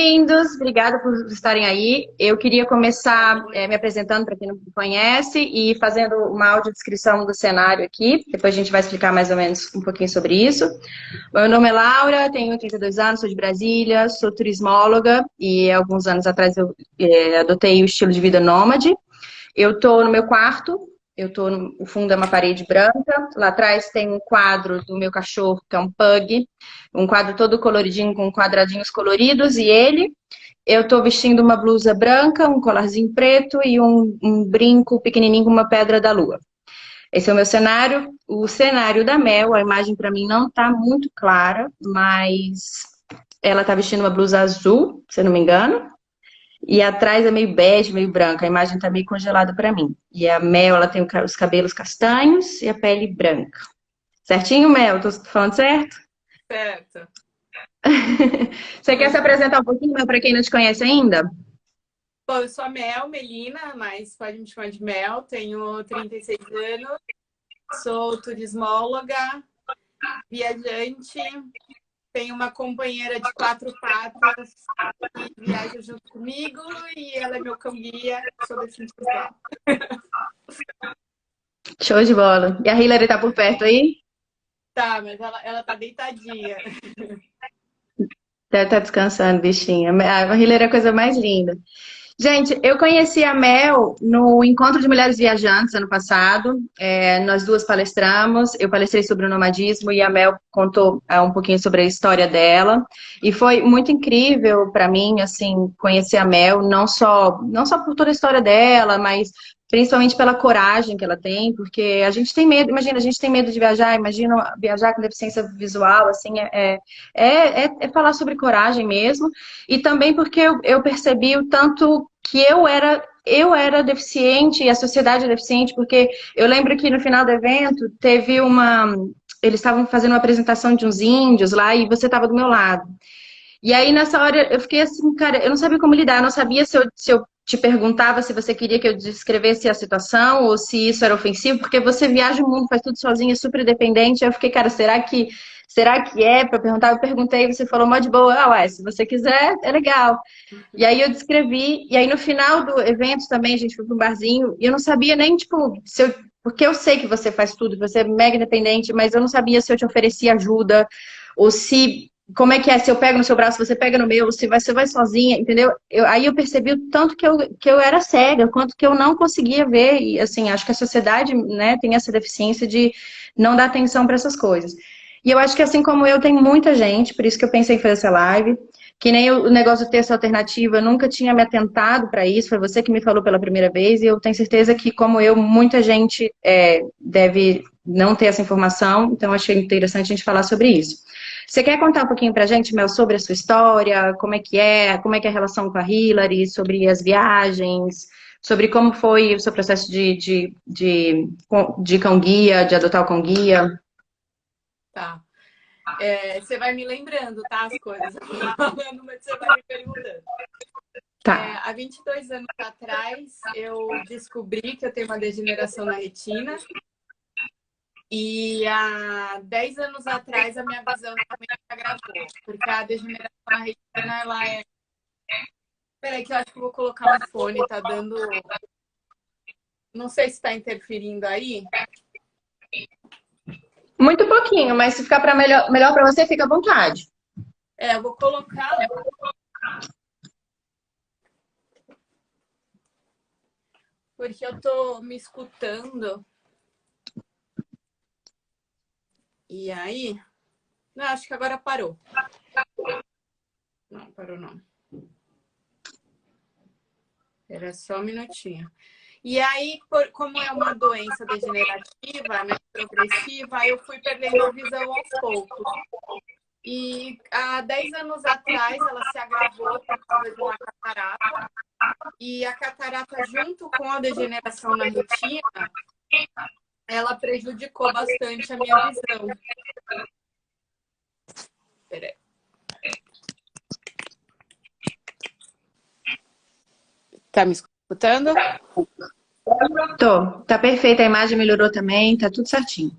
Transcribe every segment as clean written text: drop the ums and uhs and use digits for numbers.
bem-vindos, obrigada por estarem aí. Eu queria começar me apresentando para quem não me conhece e fazendo uma audiodescrição do cenário aqui. Depois a gente vai explicar mais ou menos um pouquinho sobre isso. Meu nome é Laura, tenho 32 anos, sou de Brasília, sou turismóloga e alguns anos atrás eu adotei o estilo de vida nômade. Eu estou no meu quarto. O fundo é uma parede branca. Lá atrás tem um quadro do meu cachorro, que é um pug. Um quadro todo coloridinho, com quadradinhos coloridos. E ele, eu estou vestindo uma blusa branca, um colarzinho preto e um brinco pequenininho com uma pedra da lua. Esse é o meu cenário. O cenário da Mel, a imagem para mim não está muito clara, mas ela está vestindo uma blusa azul, se eu não me engano. E atrás é meio bege, meio branca. A imagem tá meio congelada pra mim. E a Mel, ela tem os cabelos castanhos e a pele branca. Certinho, Mel? Tô falando certo? Certo. Você quer se apresentar um pouquinho, Mel, pra quem não te conhece ainda? Bom, eu sou a Mel Melina, mas pode me chamar de Mel. Tenho 36 anos, sou turismóloga, viajante, tenho uma companheira de 4 patas que viaja junto comigo e ela é meu cão-guia, sou definitiva. Show de bola. E a Hilary tá por perto aí? Tá, mas ela tá deitadinha. Deve estar descansando, bichinha. A Hilary é a coisa mais linda. Gente, eu conheci a Mel no Encontro de Mulheres Viajantes ano passado. Nós duas palestramos. Eu palestrei sobre o nomadismo e a Mel contou um pouquinho sobre a história dela. E foi muito incrível para mim, assim, conhecer a Mel, não só por toda a história dela, mas principalmente pela coragem que ela tem, porque a gente tem medo, imagina, a gente tem medo de viajar, imagina viajar com deficiência visual, assim, é falar sobre coragem mesmo. E também porque eu percebi o tanto que eu era deficiente e a sociedade é deficiente, porque eu lembro que no final do evento teve eles estavam fazendo uma apresentação de uns índios lá e você estava do meu lado. E aí nessa hora eu fiquei assim, cara, eu não sabia como lidar, eu não sabia se eu te perguntava se você queria que eu descrevesse a situação ou se isso era ofensivo, porque você viaja o mundo, faz tudo sozinha, super independente. Aí eu fiquei, cara, será que é para perguntar? Eu perguntei, você falou mó de boa, ué, se você quiser, é legal. E aí eu descrevi, e aí no final do evento também a gente foi para um barzinho, e eu não sabia nem, tipo, porque eu sei que você faz tudo, você é mega independente, mas eu não sabia se eu te oferecia ajuda, ou se, como é que é, se eu pego no seu braço, você pega no meu, ou se você vai sozinha, entendeu? Aí eu percebi o tanto que eu era cega, o quanto que eu não conseguia ver, e assim, acho que a sociedade, né, tem essa deficiência de não dar atenção para essas coisas. E eu acho que assim como eu, tem muita gente, por isso que eu pensei em fazer essa live, que nem o negócio de ter essa alternativa, eu nunca tinha me atentado para isso, foi você que me falou pela primeira vez, e eu tenho certeza que, como eu, muita gente deve não ter essa informação, então achei interessante a gente falar sobre isso. Você quer contar um pouquinho para a gente, Mel, sobre a sua história, como é que é a relação com a Hilary, sobre as viagens, sobre como foi o seu processo de cão-guia, de adotar o cão-guia? Tá. Você vai me lembrando, tá? As coisas. Eu vou falando, mas você vai me perguntando. Tá. Há 22 anos atrás, eu descobri que eu tenho uma degeneração na retina. E há 10 anos atrás, a minha visão também se agravou. Porque a degeneração na retina, ela é... Peraí que eu acho que eu vou colocar um fone, tá dando... Não sei se está interferindo aí. Muito pouquinho, mas se ficar melhor para você, fica à vontade. Eu vou colocar... Porque eu tô me escutando. E aí... Não, acho que agora parou. Não, parou não. Era só um minutinho. E aí, como é uma doença degenerativa, né, progressiva, eu fui perdendo a visão aos poucos. E há 10 anos atrás, ela se agravou por causa de uma catarata. E a catarata, junto com a degeneração na retina, ela prejudicou bastante a minha visão. Peraí. Tá me escutando? Tô. Tá perfeita, a imagem melhorou também, tá tudo certinho.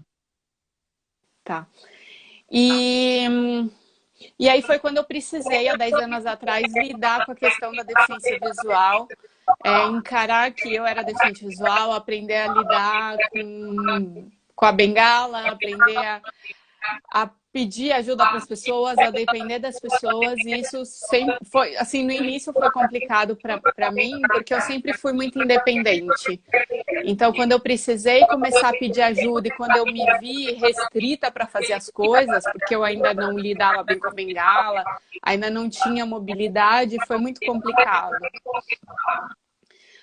Tá. E E aí foi quando eu precisei, há 10 anos atrás, lidar com a questão da deficiência visual, encarar que eu era deficiente visual, aprender a lidar com a bengala, aprender a pedir ajuda para as pessoas, a depender das pessoas, e isso sempre foi, assim, no início foi complicado para mim, porque eu sempre fui muito independente. Então, quando eu precisei começar a pedir ajuda e quando eu me vi restrita para fazer as coisas, porque eu ainda não lidava bem com a bengala, ainda não tinha mobilidade, foi muito complicado.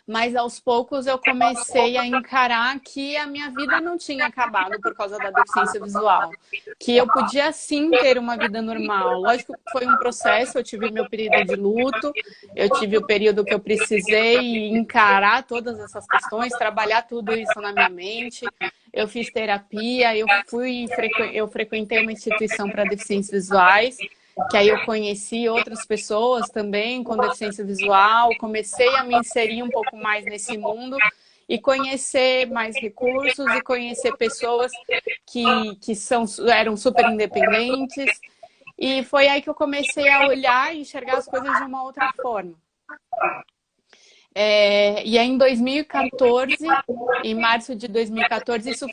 Mas aos poucos eu comecei a encarar que a minha vida não tinha acabado por causa da deficiência visual. Que eu podia sim ter uma vida normal. Lógico que foi um processo, eu tive meu período de luto, eu tive o período que eu precisei encarar todas essas questões, trabalhar tudo isso na minha mente. Eu fiz terapia, eu frequentei uma instituição para deficientes visuais, que aí eu conheci outras pessoas também com deficiência visual, comecei a me inserir um pouco mais nesse mundo e conhecer mais recursos e conhecer pessoas que eram super independentes. E foi aí que eu comecei a olhar e enxergar as coisas de uma outra forma. E aí em 2014, em março de 2014, isso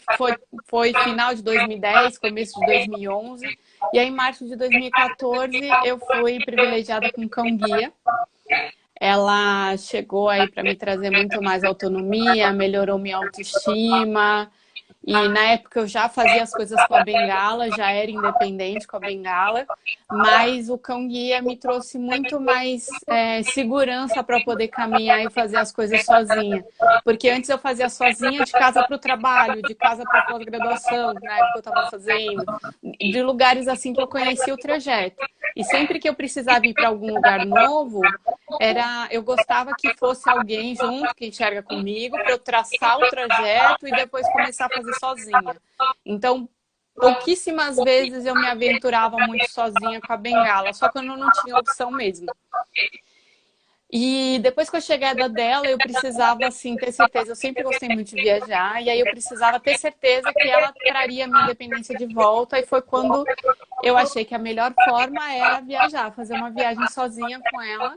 foi final de 2010, começo de 2011, e aí em março de 2014 eu fui privilegiada com cão-guia. Ela chegou aí para me trazer muito mais autonomia, melhorou minha autoestima, e na época eu já fazia as coisas com a bengala, já era independente com a bengala, mas o cão-guia me trouxe muito mais segurança para poder caminhar e fazer as coisas sozinha. Porque antes eu fazia sozinha de casa para o trabalho, de casa para a pós-graduação, na época eu estava fazendo, de lugares assim que eu conhecia o trajeto. E sempre que eu precisava ir para algum lugar novo, eu gostava que fosse alguém junto, que enxerga comigo, para eu traçar o trajeto e depois começar a fazer sozinha. Então, pouquíssimas vezes eu me aventurava muito sozinha com a bengala, só quando eu não tinha opção mesmo. E depois com a chegada dela, eu precisava, assim, ter certeza. Eu sempre gostei muito de viajar, e aí eu precisava ter certeza que ela traria a minha independência de volta. E foi quando eu achei que a melhor forma era viajar, fazer uma viagem sozinha com ela,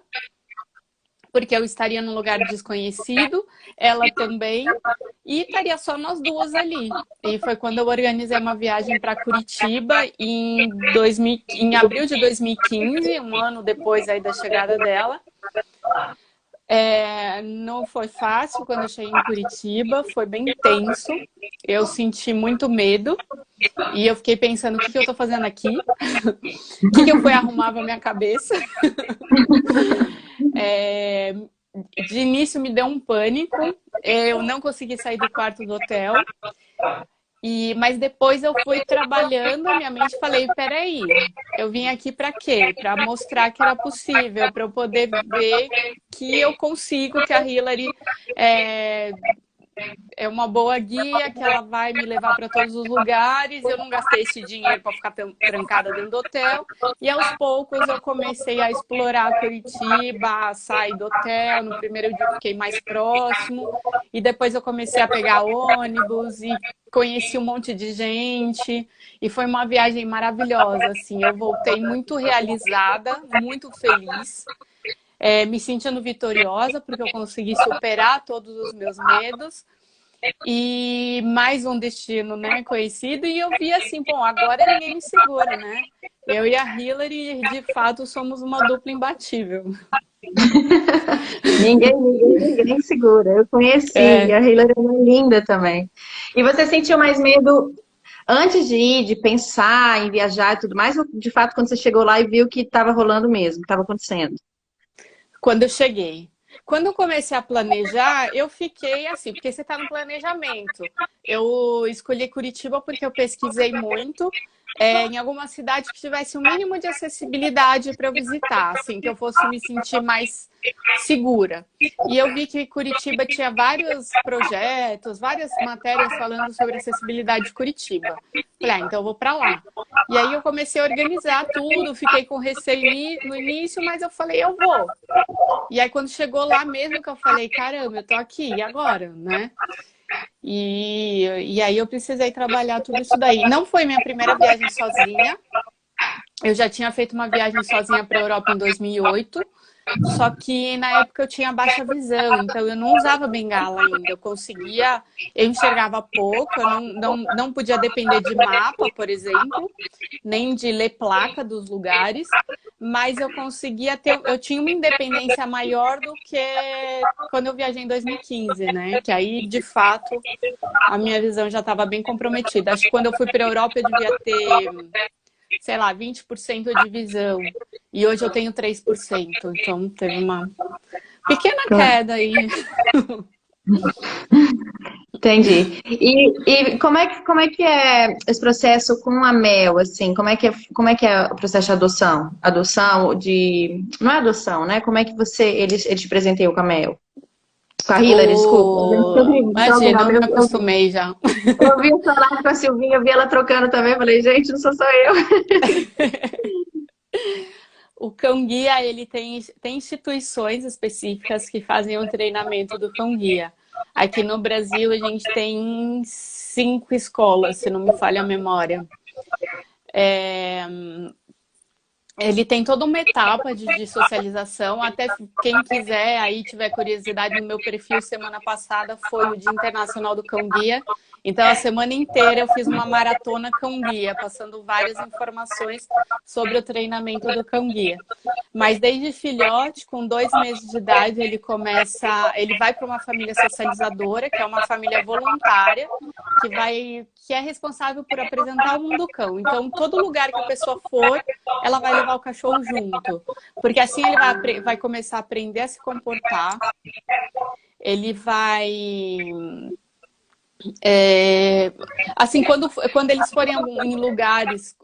porque eu estaria num lugar desconhecido, ela também, e estaria só nós duas ali. E foi quando eu organizei uma viagem para Curitiba em abril de 2015, um ano depois aí da chegada dela. Não foi fácil quando eu cheguei em Curitiba, foi bem tenso, eu senti muito medo e eu fiquei pensando, o que eu tô fazendo aqui? O que eu fui arrumar pra minha cabeça? De início me deu um pânico, eu não consegui sair do quarto do hotel, mas depois eu fui trabalhando a minha mente e falei, peraí, eu vim aqui para quê? Para mostrar que era possível, para eu poder ver que eu consigo, que a Hilary é uma boa guia, que ela vai me levar para todos os lugares. Eu não gastei esse dinheiro para ficar trancada dentro do hotel. E aos poucos eu comecei a explorar Curitiba, a sair do hotel. No primeiro dia eu fiquei mais próximo. E depois eu comecei a pegar ônibus e conheci um monte de gente. E foi uma viagem maravilhosa, assim. Eu voltei muito realizada, muito feliz. Me sentindo vitoriosa, porque eu consegui superar todos os meus medos. E mais um destino, né, conhecido. E eu vi assim, bom, agora ninguém me segura, né? Eu e a Hilary, de fato, somos uma dupla imbatível. Ninguém segura. Eu conheci, e a Hilary é linda também. E você sentiu mais medo antes de ir, de pensar em viajar e tudo mais, ou de fato quando você chegou lá e viu que estava rolando mesmo, que estava acontecendo? Quando eu cheguei. Quando eu comecei a planejar, eu fiquei assim, porque você está no planejamento. Eu escolhi Curitiba porque eu pesquisei muito em alguma cidade que tivesse o mínimo de acessibilidade para eu visitar, assim, que eu fosse me sentir mais segura. E eu vi que Curitiba tinha vários projetos, várias matérias falando sobre acessibilidade de Curitiba. Falei, então eu vou para lá. E aí eu comecei a organizar tudo, fiquei com receio no início, mas eu falei, eu vou. E aí quando chegou lá mesmo que eu falei, caramba, eu tô aqui, e agora, né? E aí eu precisei trabalhar tudo isso daí. Não foi minha primeira viagem sozinha. eu já tinha feito uma viagem sozinha para a Europa em 2008, só que na época eu tinha baixa visão, então eu não usava bengala ainda. Eu enxergava pouco, eu não podia depender de mapa, por exemplo, nem de ler placa dos lugares, mas eu tinha uma independência maior do que quando eu viajei em 2015, né? Que aí, de fato, a minha visão já estava bem comprometida. Acho que quando eu fui para a Europa eu devia ter, sei lá, 20% de visão. E hoje eu tenho 3%. Então teve uma pequena queda aí. Entendi. E como é que é esse processo com a Mel, assim? Como é que é o processo de adoção? Adoção de... Não é adoção, né? Como é que eles te presenteiam com a Mel? Com a Hillary, desculpa. Imagina, eu me acostumei já. Eu vi falar com a Silvinha, eu vi ela trocando também. Falei, gente, não sou só eu. O cão-guia, ele tem instituições específicas que fazem o treinamento do cão-guia. Aqui no Brasil, a gente tem 5 escolas, se não me falha a memória. Ele tem toda uma etapa de socialização, até quem quiser, aí tiver curiosidade, no meu perfil semana passada foi o Dia Internacional do Cão Guia. Então, a semana inteira eu fiz uma maratona cão guia, passando várias informações sobre o treinamento do cão guia. Mas desde filhote, com 2 meses de idade, ele vai para uma família socializadora, que é uma família voluntária, que é responsável por apresentar o mundo do cão. Então, todo lugar que a pessoa for, ela vai levar o cachorro junto. Porque assim ele vai começar a aprender a se comportar, ele vai... assim, quando eles forem em lugares,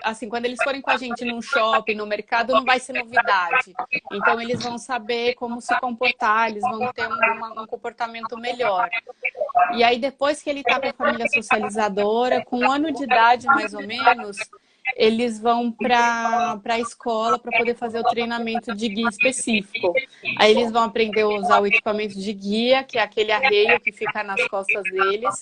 assim, quando eles forem com a gente num shopping, no mercado, não vai ser novidade. Então, eles vão saber como se comportar, eles vão ter um comportamento melhor. E aí, depois que ele está com a família socializadora, com 1 ano de idade, mais ou menos, eles vão para a escola para poder fazer o treinamento de guia específico. Aí eles vão aprender a usar o equipamento de guia, que é aquele arreio que fica nas costas deles.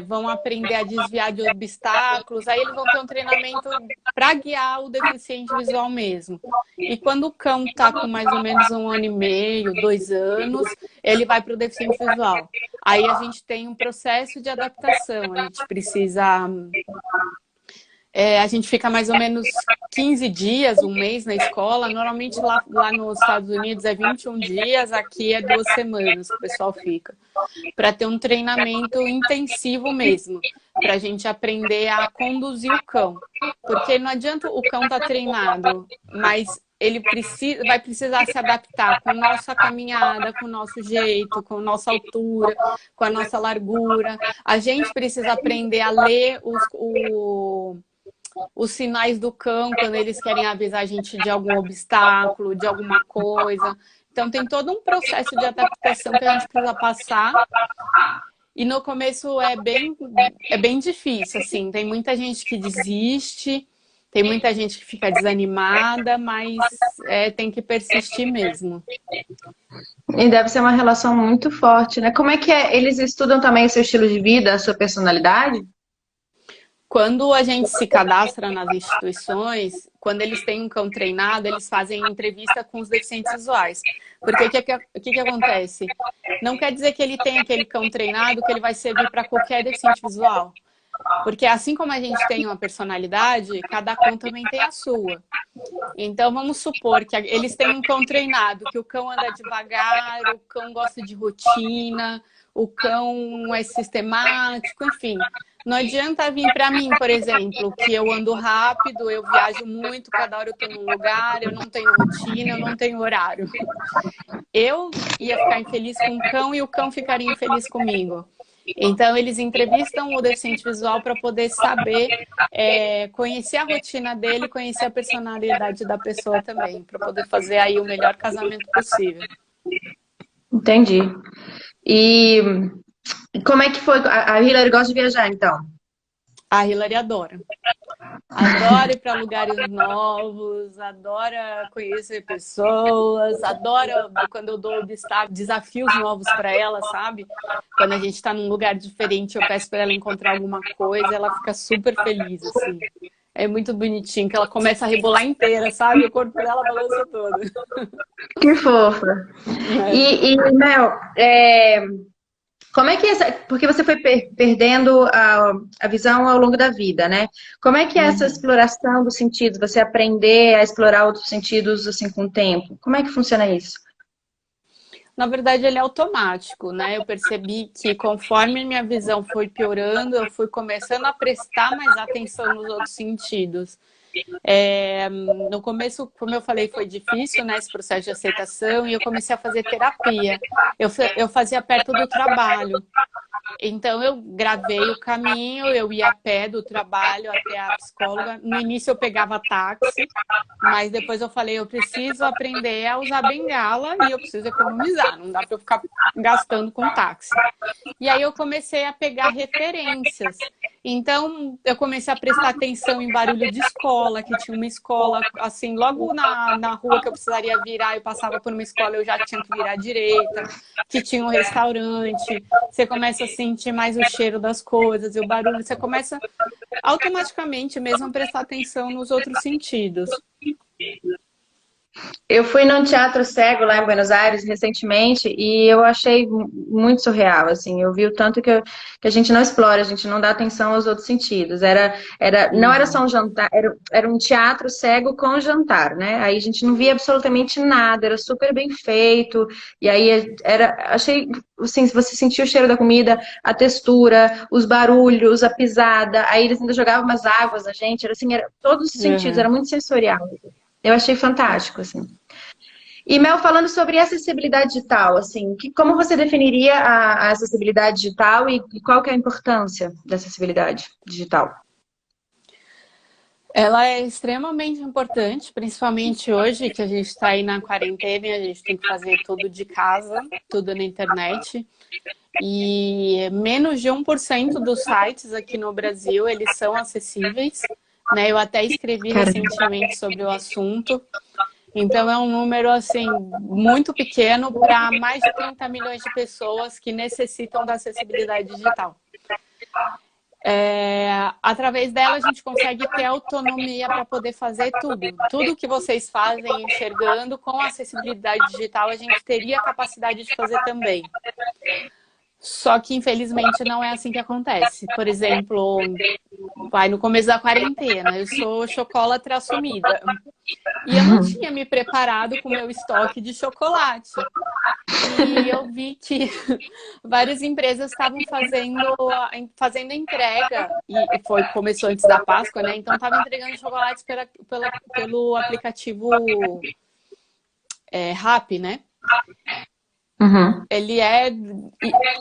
Vão aprender a desviar de obstáculos. Aí eles vão ter um treinamento para guiar o deficiente visual mesmo. E quando o cão está com mais ou menos 1 ano e meio, 2 anos, ele vai para o deficiente visual. Aí a gente tem um processo de adaptação. A gente precisa... a gente fica mais ou menos 15 dias, 1 mês na escola. Normalmente lá nos Estados Unidos é 21 dias, aqui é 2 semanas que o pessoal fica. Para ter um treinamento intensivo mesmo, para a gente aprender a conduzir o cão. Porque não adianta o cão estar treinado, mas ele vai precisar se adaptar com a nossa caminhada, com o nosso jeito, com a nossa altura, com a nossa largura. A gente precisa aprender a ler os sinais do cão quando eles querem avisar a gente de algum obstáculo, de alguma coisa. Então, tem todo um processo de adaptação que a gente precisa passar. E no começo é bem difícil, assim. Tem muita gente que desiste, tem muita gente que fica desanimada, mas tem que persistir mesmo. E deve ser uma relação muito forte, né? Como é que é? Eles estudam também o seu estilo de vida, a sua personalidade? Quando a gente se cadastra nas instituições, quando eles têm um cão treinado, eles fazem entrevista com os deficientes visuais. Porque o que acontece? Não quer dizer que ele tem aquele cão treinado que ele vai servir para qualquer deficiente visual. Porque assim como a gente tem uma personalidade, cada cão também tem a sua. Então, vamos supor que eles têm um cão treinado, que o cão anda devagar, o cão gosta de rotina, o cão é sistemático, enfim. Não adianta vir para mim, por exemplo, que eu ando rápido, eu viajo muito, cada hora eu estou num lugar, eu não tenho rotina, eu não tenho horário. Eu ia ficar infeliz com o cão e o cão ficaria infeliz comigo. Então, eles entrevistam o deficiente visual para poder saber, conhecer a rotina dele, conhecer a personalidade da pessoa também, para poder fazer aí o melhor casamento possível. Entendi. E como é que foi? A Hillary gosta de viajar, então? A Hillary adora. Adora ir para lugares novos, adora conhecer pessoas, adora quando eu dou desafios novos para ela, sabe? Quando a gente está num lugar diferente, eu peço para ela encontrar alguma coisa, ela fica super feliz, assim. É muito bonitinho, que ela começa a rebolar inteira, sabe? O corpo dela balança todo. Que fofa. É. Mel, como é que porque você foi perdendo a visão ao longo da vida, né? Como é que é essa Uhum. exploração dos sentidos, você aprender a explorar outros sentidos assim com o tempo? Como é que funciona isso? Na verdade, ele é automático, né? Eu percebi que conforme minha visão foi piorando, eu fui começando a prestar mais atenção nos outros sentidos. No começo, como eu falei, foi difícil, né, esse processo de aceitação, e eu comecei a fazer terapia. Eu fazia perto do trabalho. Então, eu gravei o caminho, eu ia a pé do trabalho até a psicóloga. No início, eu pegava táxi, mas depois eu falei, eu preciso aprender a usar bengala e eu preciso economizar, não dá para eu ficar gastando com táxi. E aí eu comecei a pegar referências. Então, eu comecei a prestar atenção em barulho de escola, que tinha uma escola, assim, logo na rua que eu precisaria virar, eu passava por uma escola, eu já tinha que virar à direita, que tinha um restaurante. Você começa a sentir mais o cheiro das coisas e o barulho, você começa automaticamente mesmo a prestar atenção nos outros sentidos. Eu fui num teatro cego lá em Buenos Aires recentemente e eu achei muito surreal, assim. Eu vi o tanto que a gente não explora, a gente não dá atenção aos outros sentidos. Não era só um jantar, era um teatro cego com jantar, né? Aí a gente não via absolutamente nada, era super bem feito. E aí achei, assim, você sentia o cheiro da comida, a textura, os barulhos, a pisada. Aí eles ainda jogavam umas águas na gente, todos os sentidos, Uhum. era muito sensorial. Eu achei fantástico, assim. E Mel, falando sobre acessibilidade digital, assim, como você definiria a acessibilidade digital e qual que é a importância da acessibilidade digital? Ela é extremamente importante, principalmente hoje que a gente está aí na quarentena e a gente tem que fazer tudo de casa, tudo na internet. E menos de 1% dos sites aqui no Brasil, eles são acessíveis, né? Eu até escrevi Caramba. recentemente sobre o assunto. Então é um número assim muito pequeno para mais de 30 milhões de pessoas que necessitam da acessibilidade digital. Através dela a gente consegue ter autonomia para poder fazer tudo. Tudo que vocês fazem enxergando, com acessibilidade digital a gente teria a capacidade de fazer também. Só que, infelizmente, não é assim que acontece. Por exemplo, no começo da quarentena, eu sou chocolatra assumida. E eu não tinha me preparado com o meu estoque de chocolate. E eu vi que várias empresas estavam fazendo entrega. Começou antes da Páscoa, né? Então, estavam entregando chocolates pelo aplicativo Rappi, né? Uhum. Ele é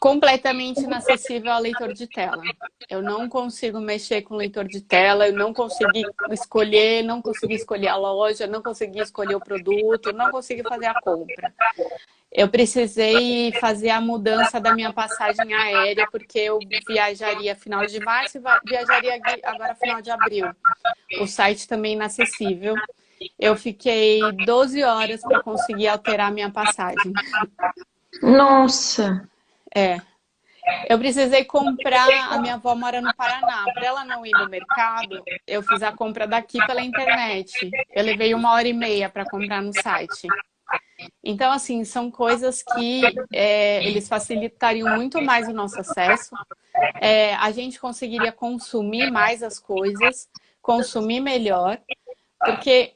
completamente inacessível ao leitor de tela. Eu não consigo mexer com o leitor de tela, eu não consegui escolher a loja, não consegui escolher o produto, não consegui fazer a compra. Eu precisei fazer a mudança da minha passagem aérea, porque eu viajaria final de março e viajaria agora final de abril. O site também inacessível. Eu fiquei 12 horas para conseguir alterar minha passagem. Nossa! Eu precisei comprar, a minha avó mora no Paraná, para ela não ir no mercado, eu fiz a compra daqui pela internet. Eu levei 1h30 para comprar no site. Então, assim, são coisas que eles facilitariam muito mais o nosso acesso. A gente conseguiria consumir mais as coisas, consumir melhor, porque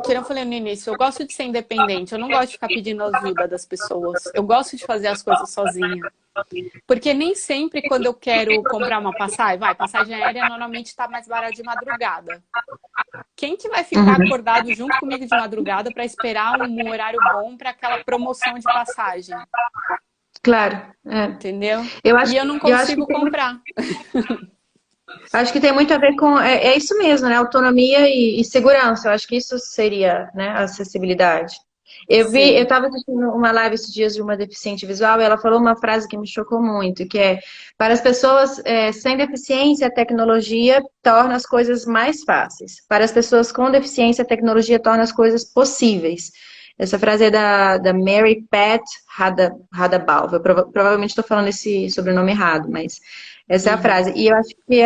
que eu falei no início, eu gosto de ser independente, eu não gosto de ficar pedindo ajuda das pessoas. Eu gosto de fazer as coisas sozinha. Porque nem sempre quando eu quero comprar uma passagem aérea normalmente está mais barata de madrugada. Quem que vai ficar acordado junto comigo de madrugada para esperar um horário bom para aquela promoção de passagem? Claro. Entendeu? E eu não consigo comprar. Acho que tem muito a ver com... É isso mesmo, né? Autonomia e segurança. Eu acho que isso seria, né, a acessibilidade. Eu estava assistindo uma live esses dias de uma deficiente visual e ela falou uma frase que me chocou muito, que é: para as pessoas sem deficiência, a tecnologia torna as coisas mais fáceis. Para as pessoas com deficiência, a tecnologia torna as coisas possíveis. Essa frase é da Mary Pat Radabal. Eu provavelmente estou falando esse sobrenome errado, mas essa é a frase. E eu acho que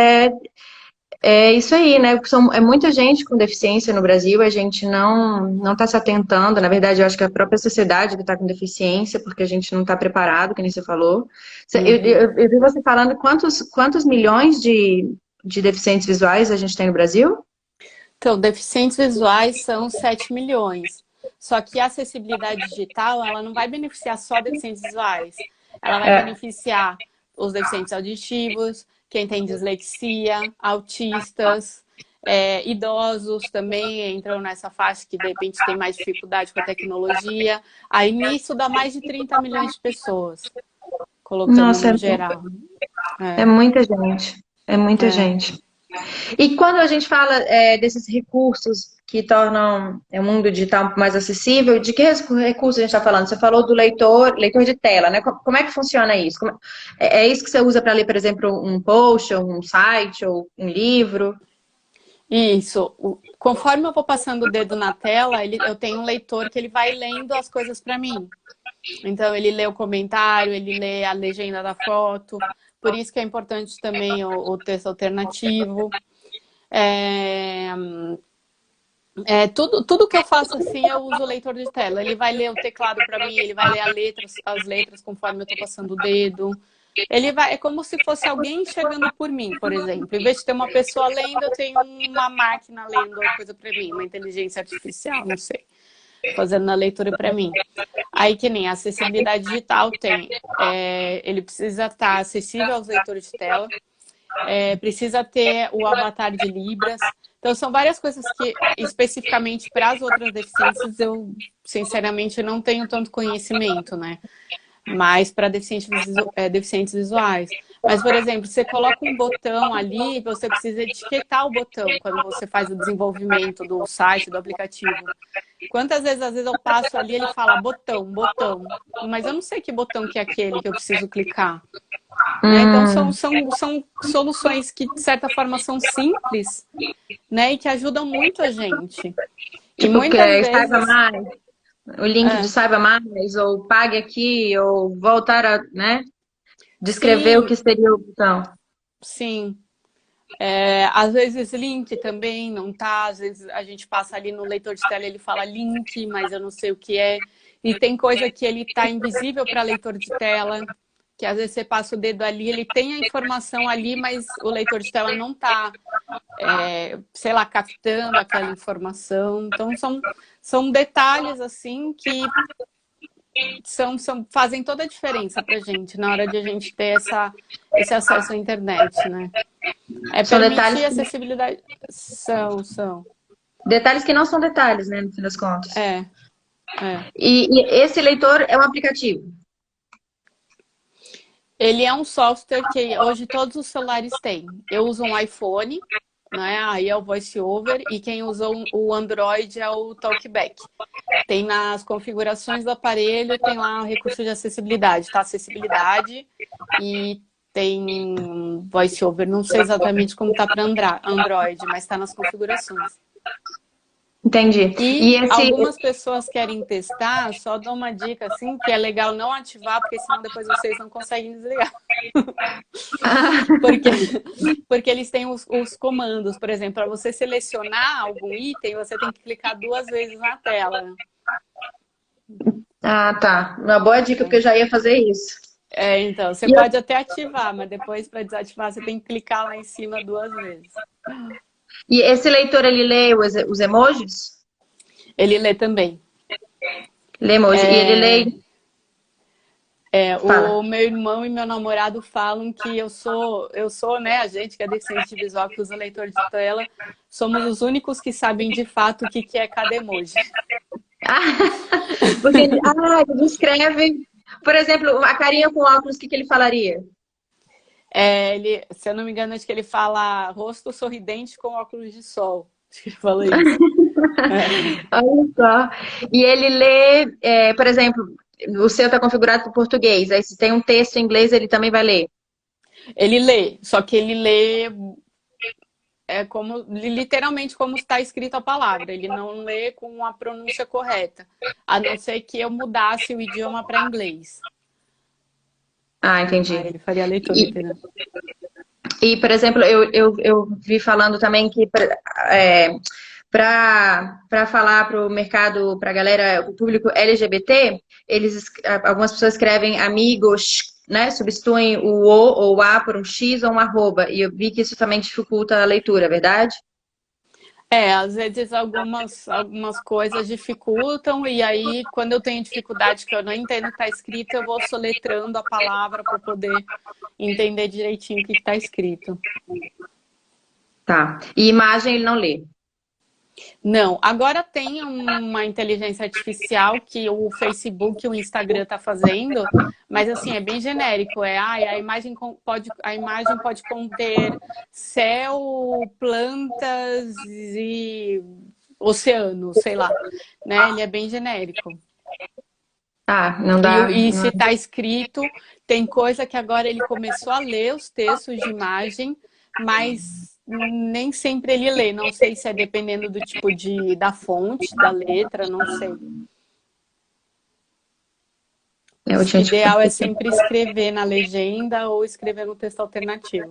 É isso aí, né? É muita gente com deficiência no Brasil, a gente não está se atentando. Na verdade, eu acho que é a própria sociedade que está com deficiência, porque a gente não está preparado, que nem você falou. Uhum. Eu vi você falando quantos milhões de deficientes visuais a gente tem no Brasil? Então, deficientes visuais são 7 milhões. Só que a acessibilidade digital, ela não vai beneficiar só deficientes visuais. Ela vai É. beneficiar os deficientes auditivos, quem tem dislexia, autistas, idosos também entram nessa faixa que de repente tem mais dificuldade com a tecnologia. Aí nisso dá mais de 30 milhões de pessoas, colocando Nossa, no geral. é É, muita gente. É muita é. gente. E quando a gente fala desses recursos que tornam o mundo digital mais acessível, de que recursos a gente está falando? Você falou do leitor de tela, né? Como é que funciona isso? É isso que você usa para ler, por exemplo, um post, ou um site, ou um livro? Isso. Conforme eu vou passando o dedo na tela, eu tenho um leitor que ele vai lendo as coisas para mim. Então, ele lê o comentário, ele lê a legenda da foto. Por isso que é importante também o texto alternativo. É, tudo que eu faço assim, eu uso o leitor de tela. Ele vai ler o teclado para mim, ele vai ler as letras conforme eu estou passando o dedo. Ele vai, é como se fosse alguém chegando por mim, por exemplo. Em vez de ter uma pessoa lendo, eu tenho uma máquina lendo a coisa para mim, uma inteligência artificial, não sei, fazendo a leitura para mim. Aí que nem a acessibilidade digital tem, ele precisa estar acessível aos leitores de tela, precisa ter o avatar de Libras. Então, são várias coisas que, especificamente para as outras deficiências, eu, sinceramente, não tenho tanto conhecimento, né? Mas para deficientes visuais. Mas, por exemplo, você coloca um botão ali, você precisa etiquetar o botão quando você faz o desenvolvimento do site, do aplicativo. Quantas vezes, às vezes, eu passo ali e ele fala botão, botão. Mas eu não sei que botão que é aquele que eu preciso clicar. Né? Então, são soluções que, de certa forma, são simples, né? E que ajudam muito a gente. E Tipo, que muitas saiba vezes... mais, o link de saiba mais, ou pague aqui, ou voltar a, né? Descrever o Sim, que seria o botão. sim. Às vezes link também não tá, às vezes a gente passa ali no leitor de tela, ele fala link, mas eu não sei o que é. E tem coisa que ele tá invisível para leitor de tela, que às vezes você passa o dedo ali, ele tem a informação ali, mas o leitor de tela não tá, sei lá, captando aquela informação. Então são detalhes assim que fazem toda a diferença pra gente na hora de a gente ter esse acesso à internet, né? São detalhes Permitir acessibilidade. São. detalhes que não são detalhes, né, no fim das contas. É, é. E esse leitor é um aplicativo. Ele é um software que hoje todos os celulares têm. Eu uso um iPhone, né? Aí é o VoiceOver, e quem usa o Android é o TalkBack. Tem nas configurações do aparelho, tem lá o recurso de acessibilidade, tá? Acessibilidade e tem VoiceOver. Não sei exatamente como tá para Android, mas está nas configurações. Entendi. E E esse. algumas pessoas querem testar, só dou uma dica assim, que é legal não ativar, porque senão depois vocês não conseguem desligar. Porque eles têm os comandos, por exemplo, para você selecionar algum item, você tem que clicar 2 vezes na tela. Ah, tá. Uma boa dica, porque eu já ia fazer isso. Então, você E, pode até ativar, mas depois para desativar você tem que clicar lá em cima 2 vezes. e esse leitor, ele lê os emojis? Ele lê também. Lê emoji. E ele lê. O Fala. meu irmão e meu namorado falam que eu sou, né, a gente que é deficiente visual, que usa leitor de tela, somos os únicos que sabem de fato o que é cada emoji. Porque ele descreve, por exemplo, a carinha com óculos, o que ele falaria? Se eu não me engano, acho que ele fala rosto sorridente com óculos de sol. Acho que ele fala isso. Olha só. E ele lê, por exemplo, o seu está configurado para português, aí se tem um texto em inglês, ele também vai ler. Ele lê, só que ele lê literalmente como está escrito a palavra. Ele não lê com a pronúncia correta, a não ser que eu mudasse o idioma para inglês. Ah, entendi. Aí ele faria a leitura, E, entendeu? E, por exemplo, eu vi falando também que para falar para o mercado, para a galera, o público LGBT, algumas pessoas escrevem amigos, né? Substituem o ou o a por um x ou um arroba. E eu vi que isso também dificulta a leitura, é verdade? Às vezes algumas coisas dificultam, e aí quando eu tenho dificuldade que eu não entendo o que está escrito, eu vou soletrando a palavra para poder entender direitinho o que está escrito. Tá. E imagem ele não lê. Não, agora tem uma inteligência artificial que o Facebook e o Instagram tá fazendo, mas assim, é bem genérico. A imagem pode conter céu, plantas e oceano, sei lá, né? Ele é bem genérico. Ah, não dá. E se está escrito, tem coisa que agora ele começou a ler os textos de imagem, mas nem sempre ele lê. Não sei se é dependendo do tipo da fonte, da letra, não sei. O ideal é sempre escrever na legenda ou escrever no texto alternativo.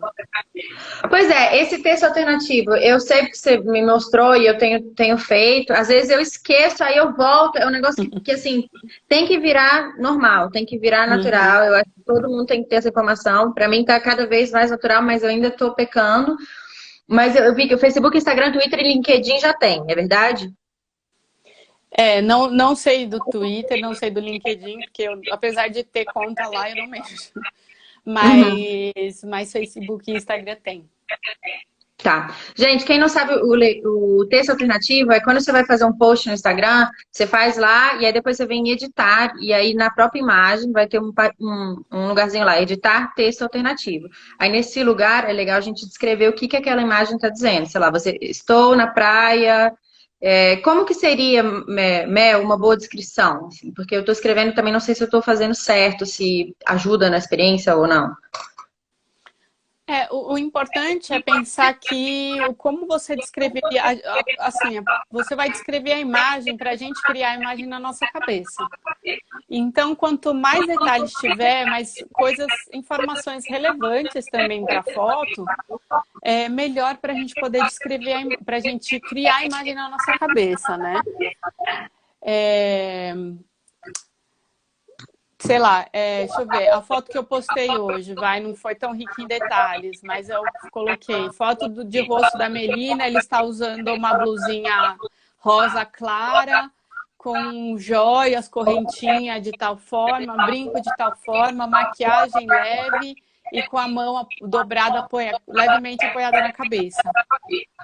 Pois é, esse texto alternativo, eu sei que você me mostrou e eu tenho feito. Às vezes eu esqueço, aí eu volto. É um negócio que assim, tem que virar normal, tem que virar natural. Eu acho que todo mundo tem que ter essa informação. Para mim tá cada vez mais natural, mas eu ainda estou pecando. Mas eu vi que o Facebook, Instagram, Twitter e LinkedIn já tem, é verdade? Não sei do Twitter, não sei do LinkedIn, porque apesar de ter conta lá, eu não mexo. Mas Facebook e Instagram tem. Tá. Gente, quem não sabe o texto alternativo é quando você vai fazer um post no Instagram, você faz lá e aí depois você vem editar e aí na própria imagem vai ter um lugarzinho lá, editar texto alternativo. Aí nesse lugar é legal a gente descrever o que aquela imagem está dizendo. Sei lá, estou na praia. Como que seria, Mel, uma boa descrição? Assim, porque eu estou escrevendo também, não sei se eu estou fazendo certo, se ajuda na experiência ou não. O importante é pensar que como você descreveria, assim, você vai descrever a imagem para a gente criar a imagem na nossa cabeça. Então, quanto mais detalhes tiver, mais informações relevantes também para a foto, é melhor para a gente poder descrever, para a gente criar a imagem na nossa cabeça, né? Sei lá, deixa eu ver, a foto que eu postei hoje, não foi tão rica em detalhes, mas eu coloquei foto de rosto da Melina, ele está usando uma blusinha rosa clara, com joias, correntinha de tal forma, brinco de tal forma, maquiagem leve e com a mão dobrada, levemente apoiada na cabeça.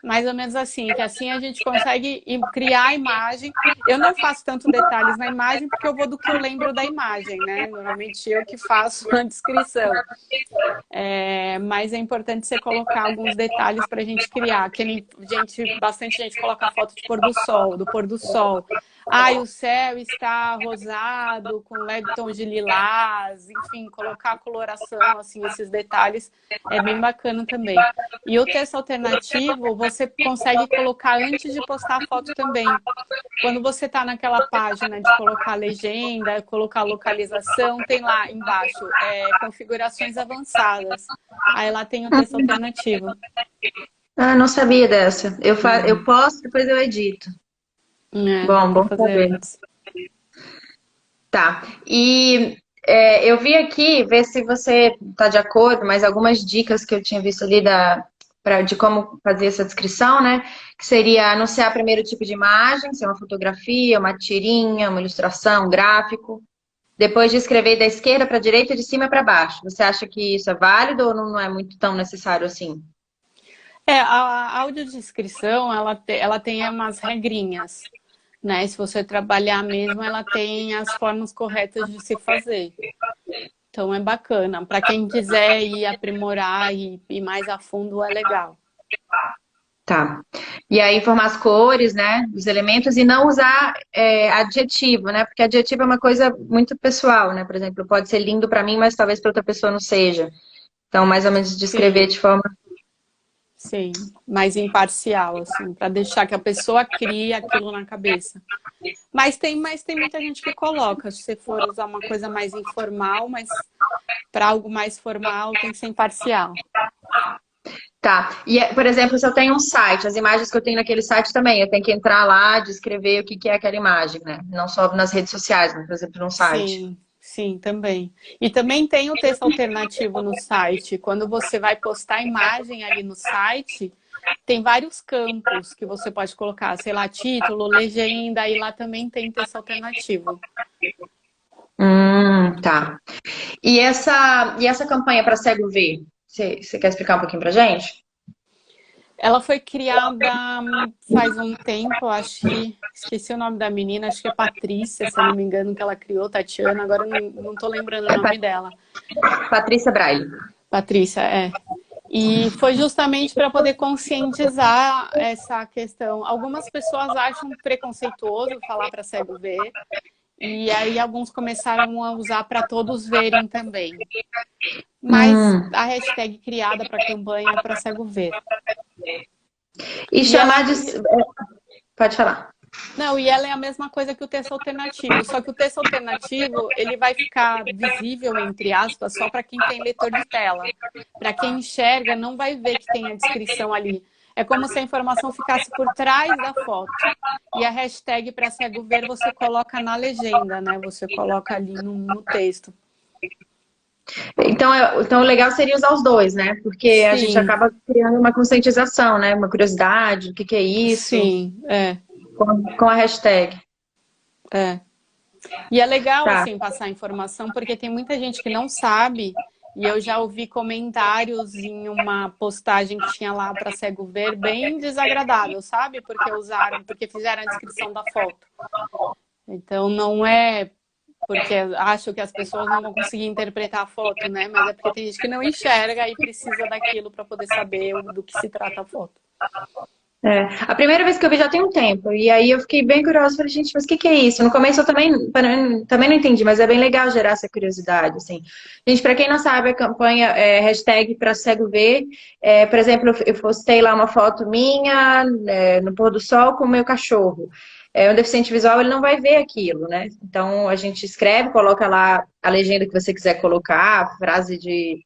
Mais ou menos assim, que assim a gente consegue criar a imagem. Eu não faço tanto detalhes na imagem, porque eu vou do que eu lembro da imagem, né? Normalmente eu que faço a descrição. Mas é importante você colocar alguns detalhes para a gente criar. Bastante gente coloca foto de do pôr do sol. O céu está rosado, com leve tons de lilás, enfim, colocar a coloração, assim, esses detalhes é bem bacana também. E o texto alternativo, você consegue colocar antes de postar a foto também. Quando você está naquela página de colocar legenda, colocar localização, tem lá embaixo configurações avançadas. Aí lá tem o texto alternativo. Ah, não sabia dessa. Eu posto, depois eu edito. Bom saber. Antes. Tá. E eu vi aqui, ver se você está de acordo, mas algumas dicas que eu tinha visto ali de como fazer essa descrição, né? Que seria anunciar primeiro o tipo de imagem, se é uma fotografia, uma tirinha, uma ilustração, um gráfico. Depois de escrever da esquerda para a direita, de cima para baixo. Você acha que isso é válido ou não é muito tão necessário assim? A audiodescrição, ela tem umas regrinhas, né? Se você trabalhar mesmo, ela tem as formas corretas de se fazer. Então é bacana. Para quem quiser ir aprimorar e ir mais a fundo, é legal. Tá. E aí formar as cores, né? Os elementos e não usar adjetivo, né? Porque adjetivo é uma coisa muito pessoal, né? Por exemplo, pode ser lindo para mim, mas talvez para outra pessoa não seja. Então, mais ou menos descrever de forma... Sim, mais imparcial, assim, para deixar que a pessoa crie aquilo na cabeça. Mas tem muita gente que coloca, se você for usar uma coisa mais informal, mas para algo mais formal tem que ser imparcial. Tá. E, por exemplo, se eu tenho um site, as imagens que eu tenho naquele site também, eu tenho que entrar lá, descrever o que que é aquela imagem, né? Não só nas redes sociais, mas, por exemplo, num site. Sim, sim, também. E também tem o texto alternativo no site. Quando você vai postar imagem ali no site, tem vários campos que você pode colocar, sei lá, título, legenda, e lá também tem texto alternativo. Tá. E essa campanha para cego ver, você quer explicar um pouquinho pra gente? Ela foi criada faz um tempo, acho que esqueci o nome da menina, acho que é Patrícia, se eu não me engano, que ela criou, Tatiana, agora eu não tô lembrando o É nome dela. Patrícia Braille. Patrícia, é. E foi justamente para poder conscientizar essa questão. Algumas pessoas acham preconceituoso falar para cego ver, e aí alguns começaram a usar para todos verem também. Mas Hum. a hashtag criada para a campanha é para cego ver. E E ela, chamar de. Pode falar. não, e ela é a mesma coisa que o texto alternativo, só que o texto alternativo ele vai ficar visível, entre aspas, só para quem tem leitor de tela. Para quem enxerga, não vai ver que tem a descrição ali. É como se a informação ficasse por trás da foto. E a hashtag para cego ver você coloca na legenda, né? Você coloca ali no texto. Então, o legal seria usar os dois, né? Porque a gente Sim, acaba criando uma conscientização, né? Uma curiosidade, o que que é isso, sim, é, com a hashtag. é. E é legal, Tá. assim, passar informação, porque tem muita gente que não sabe, e eu já ouvi comentários em uma postagem que tinha lá para cego ver, bem desagradável, sabe? Porque fizeram a descrição da foto. Então, não é porque acho que as pessoas não vão conseguir interpretar a foto, né? Mas é porque tem gente que não enxerga e precisa daquilo para poder saber do que se trata a foto. É. A primeira vez que eu vi já tem um tempo, e aí eu fiquei bem curiosa, falei, gente, mas o que que é isso? No começo eu também não entendi, mas é bem legal gerar essa curiosidade, assim. Gente, para quem não sabe, a campanha é hashtag para cego ver, por exemplo, eu postei lá uma foto minha, no pôr do sol com o meu cachorro. Um deficiente visual, ele não vai ver aquilo, né? Então, a gente escreve, coloca lá a legenda que você quiser colocar, a frase de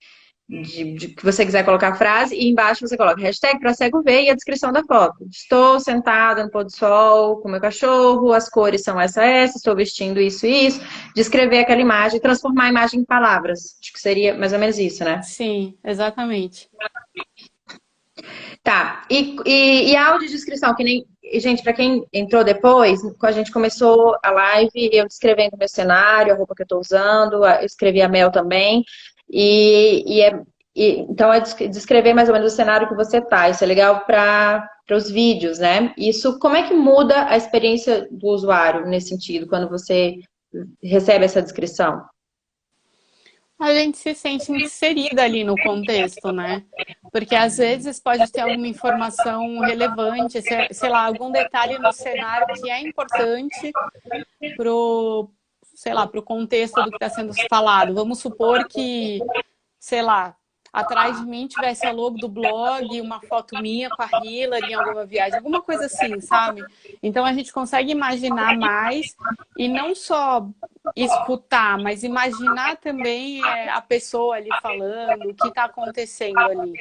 que você quiser colocar a frase, e embaixo você coloca hashtag para cego ver e a descrição da foto. Estou sentada no pôr do sol com meu cachorro, as cores são essa, estou vestindo isso e isso. Descrever aquela imagem, transformar a imagem em palavras. Acho que seria mais ou menos isso, né? Sim, exatamente. Tá. E a audiodescrição, que nem. Gente, para quem entrou depois, quando a gente começou a live, eu descrevendo o meu cenário, a roupa que eu estou usando, eu escrevi a Mel também. Então, é descrever mais ou menos o cenário que você tá. Isso é legal para os vídeos, né? Isso, como é que muda a experiência do usuário nesse sentido, quando você recebe essa descrição? A gente se sente inserida ali no contexto, né? Porque às vezes pode ter alguma informação relevante, sei lá, algum detalhe no cenário que é importante sei lá, pro contexto do que está sendo falado. Vamos supor que, sei lá, atrás de mim tivesse a logo do blog, uma foto minha com a Hillary em alguma viagem, alguma coisa assim, sabe? Então a gente consegue imaginar mais e não só escutar, mas imaginar também a pessoa ali falando, o que está acontecendo ali.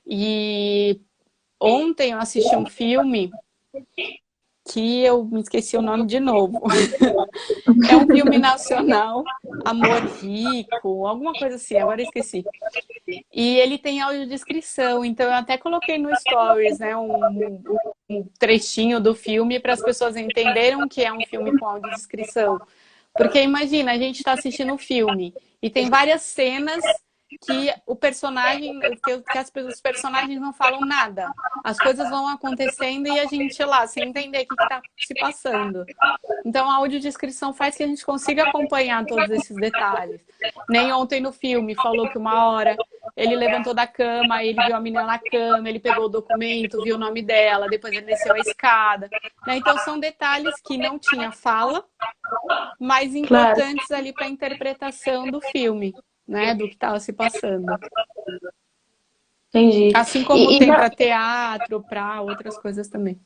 E ontem eu assisti um filme que eu me esqueci o nome de novo. É um filme nacional, Amor Rico, alguma coisa assim, agora eu esqueci. E ele tem audiodescrição, então eu até coloquei no Stories, né, um trechinho do filme para as pessoas entenderem que é um filme com audiodescrição. Porque imagina, a gente está assistindo um filme e tem várias cenas que o personagem, os personagens não falam nada. As coisas vão acontecendo e a gente lá, sem entender o que está se passando. Então a audiodescrição faz que a gente consiga acompanhar todos esses detalhes. Nem ontem no filme falou que uma hora ele levantou da cama, ele viu a menina na cama, ele pegou o documento, viu o nome dela, depois ele desceu a escada. Então são detalhes que não tinha fala, mas Claro, importantes ali para a interpretação do filme, né? Do que estava se passando. entendi. Assim como tem para teatro, para outras coisas também.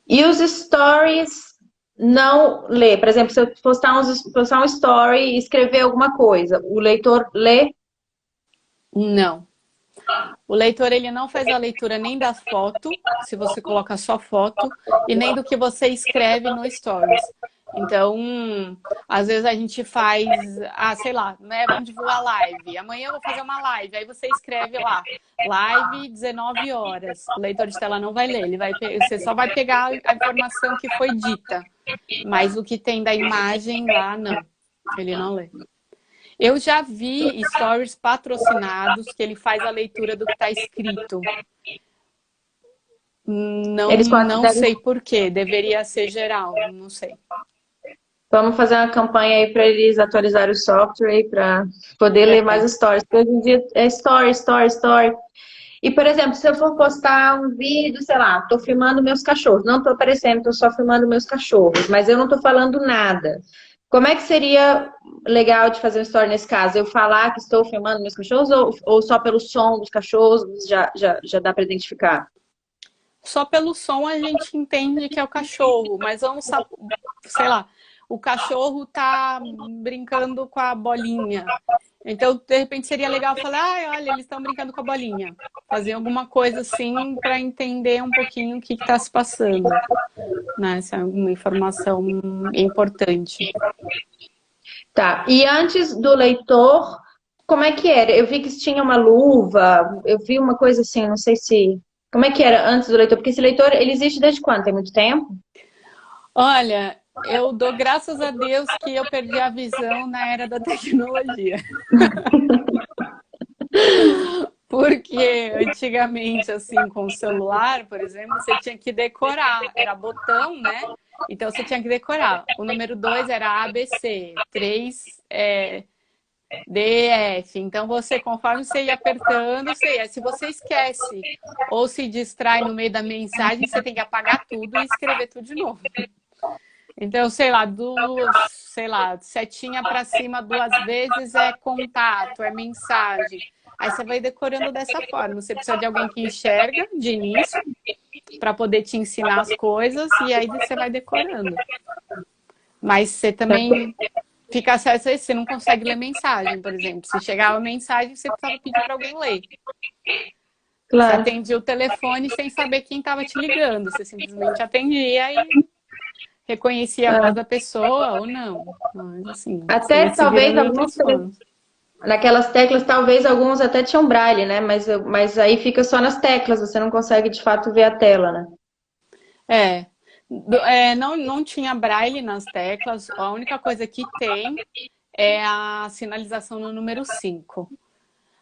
E os stories não lê. Por exemplo, se eu postar um story e escrever alguma coisa, o leitor lê? Não. O leitor, ele não faz a leitura nem da foto, se você coloca só foto, e nem do que você escreve no Stories. Então, às vezes a gente faz, sei lá, né? Vamos divulgar live. Amanhã eu vou fazer uma live. Aí você escreve lá, live 19 horas. O leitor de tela não vai ler, você só vai pegar a informação que foi dita. Mas o que tem da imagem lá, não. Ele não lê. Eu já vi stories patrocinados que ele faz a leitura do que está escrito. Não sei por quê. Deveria ser geral, não sei. Vamos fazer uma campanha aí para eles atualizarem o software para poder ler mais stories. Porque hoje em dia é story. E, por exemplo, se eu for postar um vídeo, sei lá, estou filmando meus cachorros. Não estou aparecendo, estou só filmando meus cachorros. Mas eu não estou falando nada. Como é que seria legal de fazer um story nesse caso? Eu falar que estou filmando meus cachorros ou só pelo som dos cachorros já dá para identificar? Só pelo som a gente entende que é o cachorro, mas vamos, sei lá, o cachorro tá brincando com a bolinha. Então, de repente, seria legal falar, olha, eles estão brincando com a bolinha. Fazer alguma coisa assim para entender um pouquinho o que está se passando. Né? Essa é uma informação importante. Tá. E antes do leitor, como é que era? Eu vi que tinha uma luva, eu vi uma coisa assim, não sei se... Como é que era antes do leitor? Porque esse leitor, ele existe desde quando? Tem muito tempo? Olha, eu dou graças a Deus que eu perdi a visão na era da tecnologia. Porque antigamente, assim, com o celular, por exemplo, você tinha que decorar. Era botão, né? Então, você tinha que decorar. O número 2 era ABC, 3 DF. Então, conforme você ia apertando, se você esquece ou se distrai no meio da mensagem, você tem que apagar tudo e escrever tudo de novo. Então, sei lá, setinha para cima 2 vezes é contato, é mensagem. Aí você vai decorando dessa forma. Você precisa de alguém que enxerga de início para poder te ensinar as coisas e aí você vai decorando. Mas você também fica acesso a isso, você não consegue ler mensagem, por exemplo. Se chegava mensagem, você precisava pedir para alguém ler. Claro. Você atendia o telefone sem saber quem estava te ligando. Você simplesmente atendia e reconhecia a voz da pessoa ou não. Mas, assim, até talvez alguns naquelas teclas, talvez alguns até tinham braille, né? Mas aí fica só nas teclas, você não consegue de fato ver a tela, né? Não tinha braille nas teclas. A única coisa que tem é a sinalização no número 5.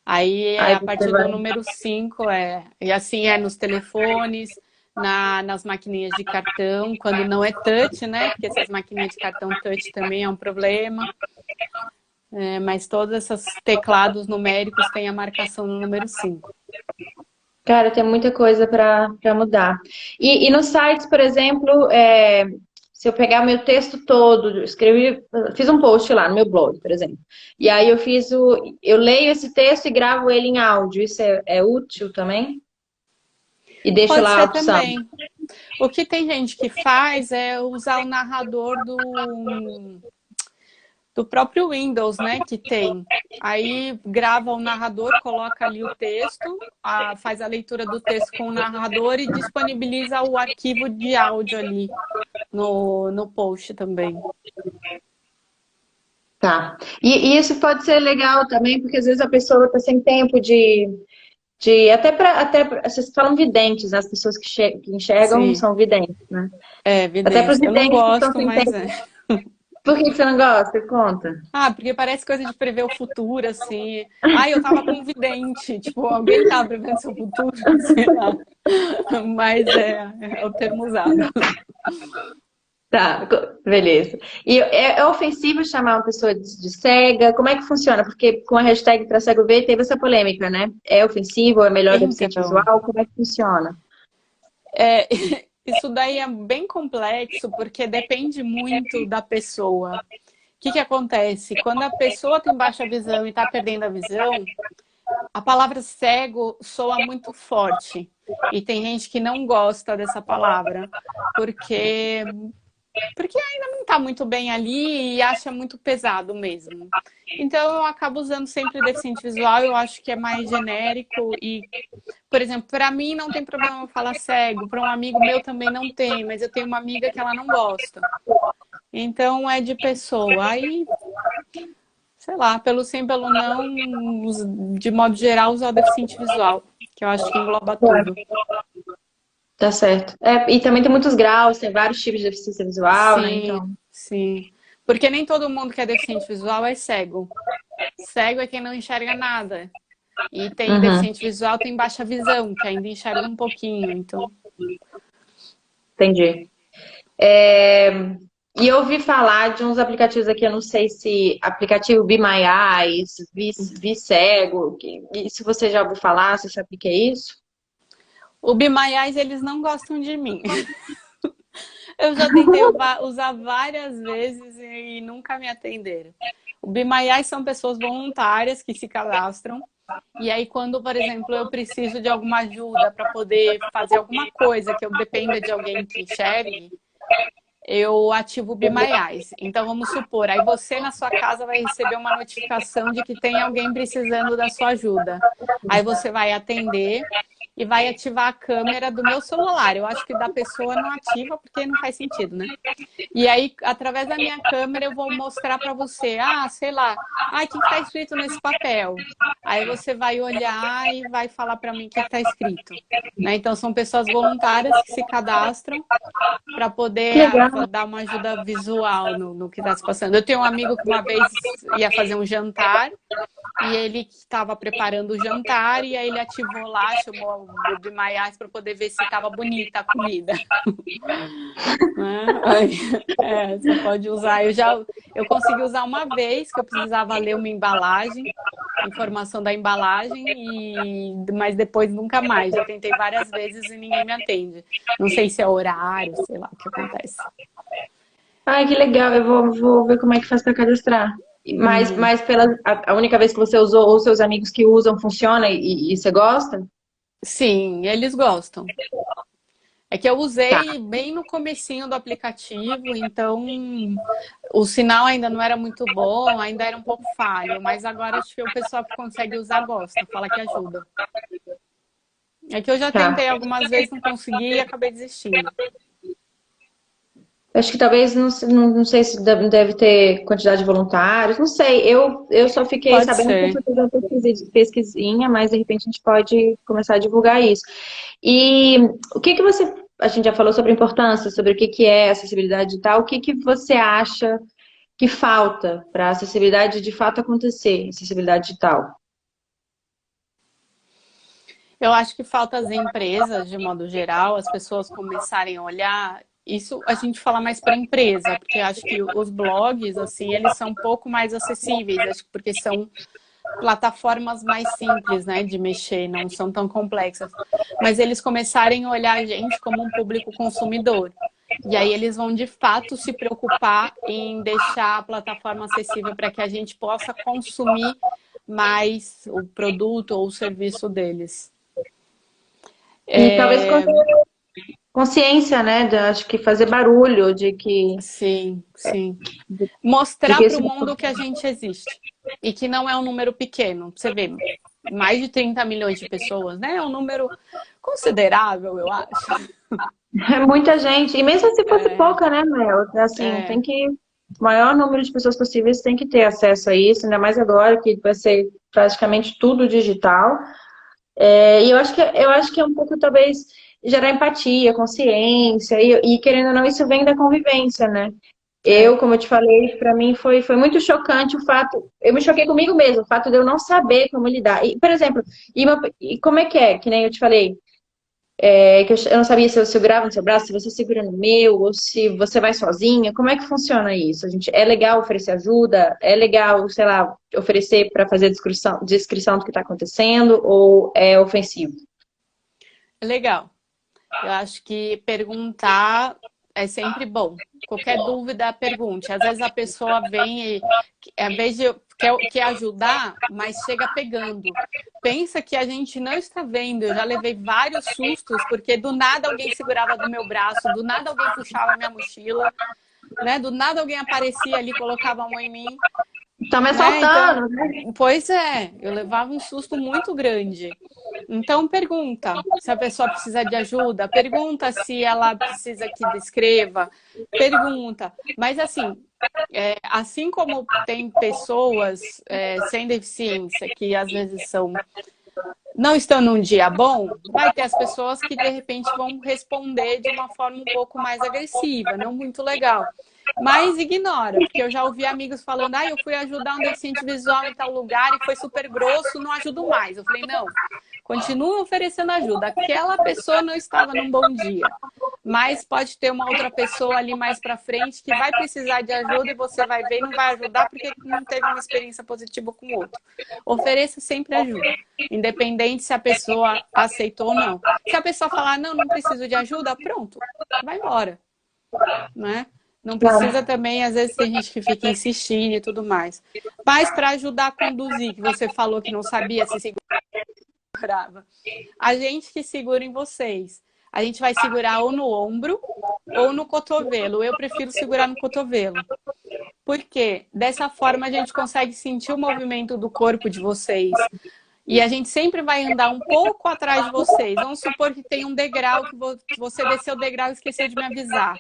Aí a partir do número 5 e assim é nos telefones, nas maquininhas de cartão, quando não é touch, né? Porque essas maquininhas de cartão touch também é um problema. Mas todos esses teclados numéricos têm a marcação no número 5. Cara, tem muita coisa para mudar. E nos sites, por exemplo, se eu pegar meu texto todo, fiz um post lá no meu blog, por exemplo. E aí eu leio esse texto e gravo ele em áudio. Isso é útil também? E deixo lá a opção. Também. O que tem gente que faz é usar o narrador do próprio Windows, né, que tem. Aí grava o narrador, coloca ali o texto, faz a leitura do texto com o narrador e disponibiliza o arquivo de áudio ali no post também. Tá. E isso pode ser legal também, porque às vezes a pessoa está sem tempo até vocês falam videntes, as pessoas que enxergam Sim. são videntes, né? Videntes. Até para os videntes eu não gosto, mas Por que você não gosta? Conta. Porque parece coisa de prever o futuro, assim. Eu tava com um vidente. Tipo, alguém tava prevendo seu futuro, sei lá. Mas é o termo usado. Tá, beleza. E é ofensivo chamar uma pessoa de cega? Como é que funciona? Porque com a hashtag Pra Cego Ver teve essa polêmica, né? É ofensivo ou é melhor deficiente visual? Como é que funciona? Isso daí é bem complexo, porque depende muito da pessoa. O que acontece? Quando a pessoa tem baixa visão e está perdendo a visão, a palavra cego soa muito forte. E tem gente que não gosta dessa palavra, porque Porque ainda não está muito bem ali e acha muito pesado mesmo. Então eu acabo usando sempre deficiente visual, eu acho que é mais genérico e, por exemplo, para mim não tem problema eu falar cego, para um amigo meu também não tem, mas eu tenho uma amiga que ela não gosta. Então é de pessoa. Aí, sei lá, pelo sim, pelo não, de modo geral, usar o deficiente visual, que eu acho que engloba tudo. Tá certo. E também tem muitos graus, tem vários tipos de deficiência visual, né? Sim, Então. sim. Porque nem todo mundo que é deficiente visual é cego. Cego é quem não enxerga nada. E tem Uhum, deficiente visual, tem baixa visão, que ainda enxerga um pouquinho. Então, entendi. É, e eu ouvi falar de uns aplicativos aqui, eu não sei se aplicativo Be My Eyes, Vi Cego, se você já ouviu falar, você sabe o que é isso? o Be My Eyes, eles não gostam de mim. Eu já tentei usar várias vezes e nunca me atenderam. O Be My Eyes são pessoas voluntárias que se cadastram. E aí, quando, por exemplo, eu preciso de alguma ajuda para poder fazer alguma coisa que eu dependa de alguém que enxergue, eu ativo o Be My Eyes. Então, vamos supor, aí você na sua casa vai receber uma notificação de que tem alguém precisando da sua ajuda. Aí você vai atender e vai ativar a câmera do meu celular. Eu acho que da pessoa não ativa porque não faz sentido, né? E aí, através da minha câmera, eu vou mostrar para você, sei lá, o que está escrito nesse papel? Aí você vai olhar e vai falar para mim o que está escrito. Né? Então, são pessoas voluntárias que se cadastram para Que poder legal. dar uma ajuda visual no que está se passando. Eu tenho um amigo que uma vez ia fazer um jantar e ele estava preparando o jantar e aí ele ativou lá, chamou o Be My Eyes para poder ver se estava bonita a comida. Você pode usar. Eu consegui usar uma vez que eu precisava ler uma embalagem, informação da embalagem, mas depois nunca mais. Já tentei várias vezes e ninguém me atende. Não sei se é horário, sei lá o que acontece. Ai, que legal, eu vou ver como é que faz para cadastrar. Mas a única vez que você usou, ou seus amigos que usam, funciona e você gosta? Sim, eles gostam. É que eu Tá. usei bem no comecinho do aplicativo, então o sinal ainda não era muito bom, ainda era um pouco falho, mas agora acho que o pessoal que consegue usar gosta, fala que ajuda. É que eu já Tá. tentei algumas vezes, não consegui e acabei desistindo. Acho que talvez, não sei se deve ter quantidade de voluntários, não sei. Eu só fiquei Pode sabendo que eu ser. fui fazer uma pesquisinha, mas de repente a gente pode começar a divulgar isso. E o que que você. A gente já falou sobre a importância, sobre o que que é acessibilidade digital. O que que você acha que falta para a acessibilidade de fato acontecer, acessibilidade digital? Eu acho que falta as empresas, de modo geral, as pessoas começarem a olhar. Isso a gente fala mais para empresa, porque eu acho que os blogs, assim, eles são um pouco mais acessíveis, acho que porque são plataformas mais simples, né, de mexer, não são tão complexas. Mas eles começarem a olhar a gente como um público consumidor. E aí eles vão, de fato, se preocupar em deixar a plataforma acessível para que a gente possa consumir mais o produto ou o serviço deles. E talvez consciência, né? Acho que fazer barulho de Sim, sim. de Mostrar que para esse. o mundo que a gente existe. E que não é um número pequeno. Você vê, mais de 30 milhões de pessoas, né? É um número considerável, eu acho. É muita gente. E mesmo se fosse pouca, né, Mel? Assim, É, tem que. O maior número de pessoas possíveis tem que ter acesso a isso, ainda mais agora que vai ser praticamente tudo digital. E eu acho que é um pouco, talvez, gerar empatia, consciência, e querendo ou não, isso vem da convivência, né? é. Como eu te falei, para mim foi muito chocante o fato. Eu me choquei comigo mesmo, o fato de eu não saber como lidar. E, por exemplo, e como é? Que nem eu te falei. Que eu não sabia se eu segurava no seu braço, se você segura no meu, ou se você vai sozinha. Como é que funciona isso? É legal oferecer ajuda? É legal, sei lá, oferecer para fazer descrição do que está acontecendo? Ou é ofensivo? Legal. Eu acho que perguntar é sempre bom. Qualquer dúvida, pergunte. Às vezes a pessoa vem e, ao vez de quer ajudar, mas chega pegando. Pensa que a gente não está vendo. Eu já levei vários sustos, porque do nada alguém segurava do meu braço, do nada alguém puxava minha mochila. né? Do nada alguém aparecia ali, colocava a mão em mim. Tá me assaltando, né? Pois é, eu levava um susto muito grande. Então pergunta se a pessoa precisa de ajuda, pergunta se ela precisa que descreva, pergunta. Mas assim, assim como tem pessoas sem deficiência que às vezes não estão num dia bom, vai ter as pessoas que de repente vão responder de uma forma um pouco mais agressiva, não muito legal. Mas ignora, porque eu já ouvi amigos falando, eu fui ajudar um deficiente visual em tal lugar e foi super grosso, não ajudo mais. Eu falei, não, continua oferecendo ajuda. Aquela pessoa não estava num bom dia, mas pode ter uma outra pessoa ali mais para frente que vai precisar de ajuda e você vai ver e não vai ajudar porque não teve uma experiência positiva com o outro. Ofereça sempre ajuda, independente se a pessoa aceitou ou não. Se a pessoa falar, não, não preciso de ajuda, pronto, vai embora, né? Não precisa também, às vezes tem gente que fica insistindo e tudo mais. Mas para ajudar a conduzir, que você falou que não sabia se segurava, a gente que segura em vocês, a gente vai segurar ou no ombro ou no cotovelo. Eu prefiro segurar no cotovelo. Porque dessa forma a gente consegue sentir o movimento do corpo de vocês. E a gente sempre vai andar um pouco atrás de vocês. Vamos supor que tem um degrau, que você desceu o degrau e esqueceu de me avisar.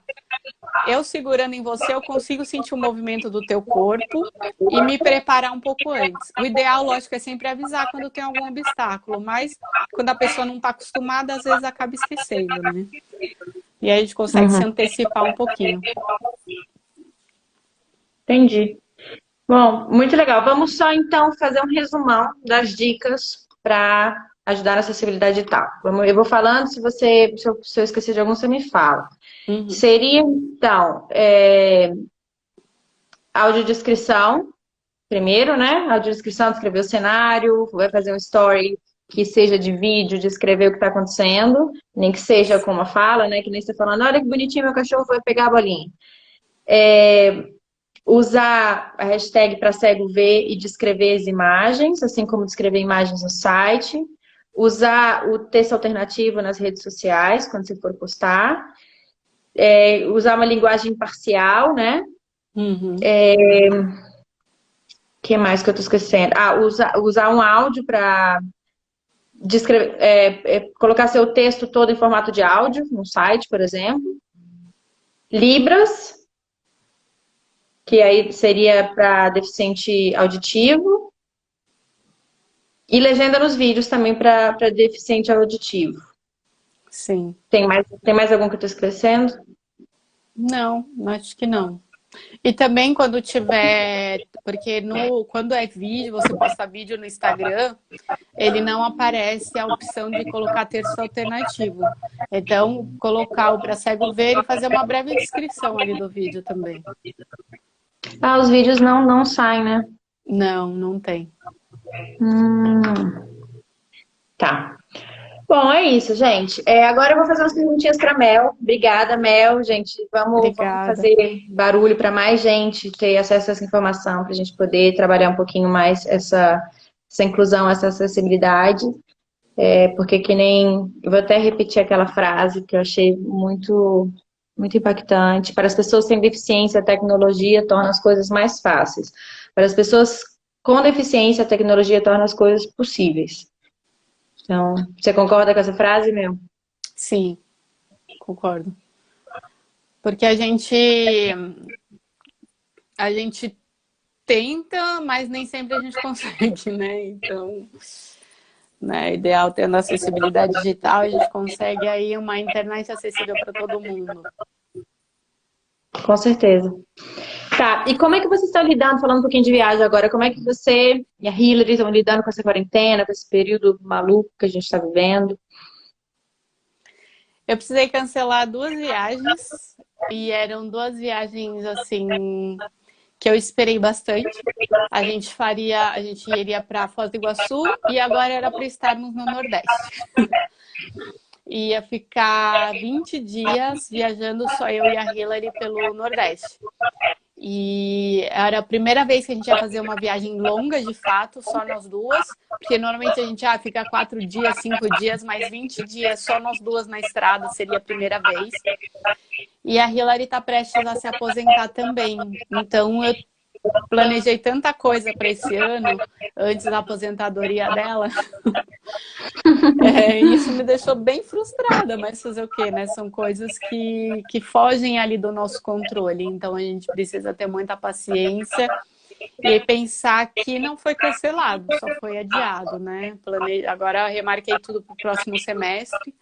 Eu segurando em você, eu consigo sentir o movimento do teu corpo e me preparar um pouco antes. O ideal, lógico, é sempre avisar quando tem algum obstáculo, mas quando a pessoa não está acostumada, às vezes acaba esquecendo, né? E aí a gente consegue se antecipar um pouquinho. Entendi. Bom, muito legal. Vamos só então fazer um resumão das dicas para ajudar na acessibilidade digital. Eu vou falando, se eu esquecer de algum, você me fala. Seria, então, audiodescrição, primeiro, né? Audiodescrição, descrever o cenário, vai fazer um story que seja de vídeo, descrever o que está acontecendo, nem que seja como a fala, né? Que nem você falando, olha que bonitinho, meu cachorro foi pegar a bolinha. Usar a hashtag para cego ver e descrever as imagens, assim como descrever imagens no site. Usar o texto alternativo nas redes sociais, quando você for postar. Usar uma linguagem imparcial, né? Que mais que eu tô esquecendo? Usar um áudio para colocar seu texto todo em formato de áudio, no site, por exemplo. Libras, que aí seria para deficiente auditivo. E legenda nos vídeos também para deficiente auditivo. Sim. Tem mais algum que eu estou esquecendo? Não, acho que não. E também quando tiver, porque quando é vídeo, você posta vídeo no Instagram, ele não aparece a opção de colocar texto alternativo. Então, colocar o para cego ver e fazer uma breve descrição ali do vídeo também. Os vídeos não saem, né? Não tem. Tá. Bom, é isso, gente. Agora eu vou fazer umas perguntinhas para Mel. Obrigada, Mel. Gente, vamos fazer barulho para mais gente ter acesso a essa informação, para a gente poder trabalhar um pouquinho mais essa inclusão, essa acessibilidade. Porque que nem... Eu vou até repetir aquela frase que eu achei muito, muito impactante. Para as pessoas sem deficiência, a tecnologia torna as coisas mais fáceis. Para as pessoas com deficiência, a tecnologia torna as coisas possíveis. Então, você concorda com essa frase, meu? Sim, concordo. Porque a gente tenta, mas nem sempre a gente consegue, né? Então, né, ideal tendo acessibilidade digital, a gente consegue aí uma internet acessível para todo mundo. Com certeza. Tá, e como é que vocês estão lidando, falando um pouquinho de viagem agora, como é que você e a Hillary estão lidando com essa quarentena, com esse período maluco que a gente está vivendo? Eu precisei cancelar 2 viagens, e eram 2 viagens, assim, que eu esperei bastante. A gente iria para Foz do Iguaçu, e agora era para estarmos no Nordeste. Ia ficar 20 dias viajando só eu e a Hillary pelo Nordeste. E era a primeira vez que a gente ia fazer uma viagem longa, de fato, só nós duas. Porque normalmente a gente fica 4 dias, 5 dias, mas 20 dias só nós duas na estrada seria a primeira vez. E a Hillary está prestes a se aposentar também. Então, eu planejei tanta coisa para esse ano, antes da aposentadoria dela. Isso me deixou bem frustrada, mas fazer o quê, né? São coisas que fogem ali do nosso controle. Então, a gente precisa ter muita paciência e pensar que não foi cancelado, só foi adiado, né? Agora remarquei tudo para o próximo semestre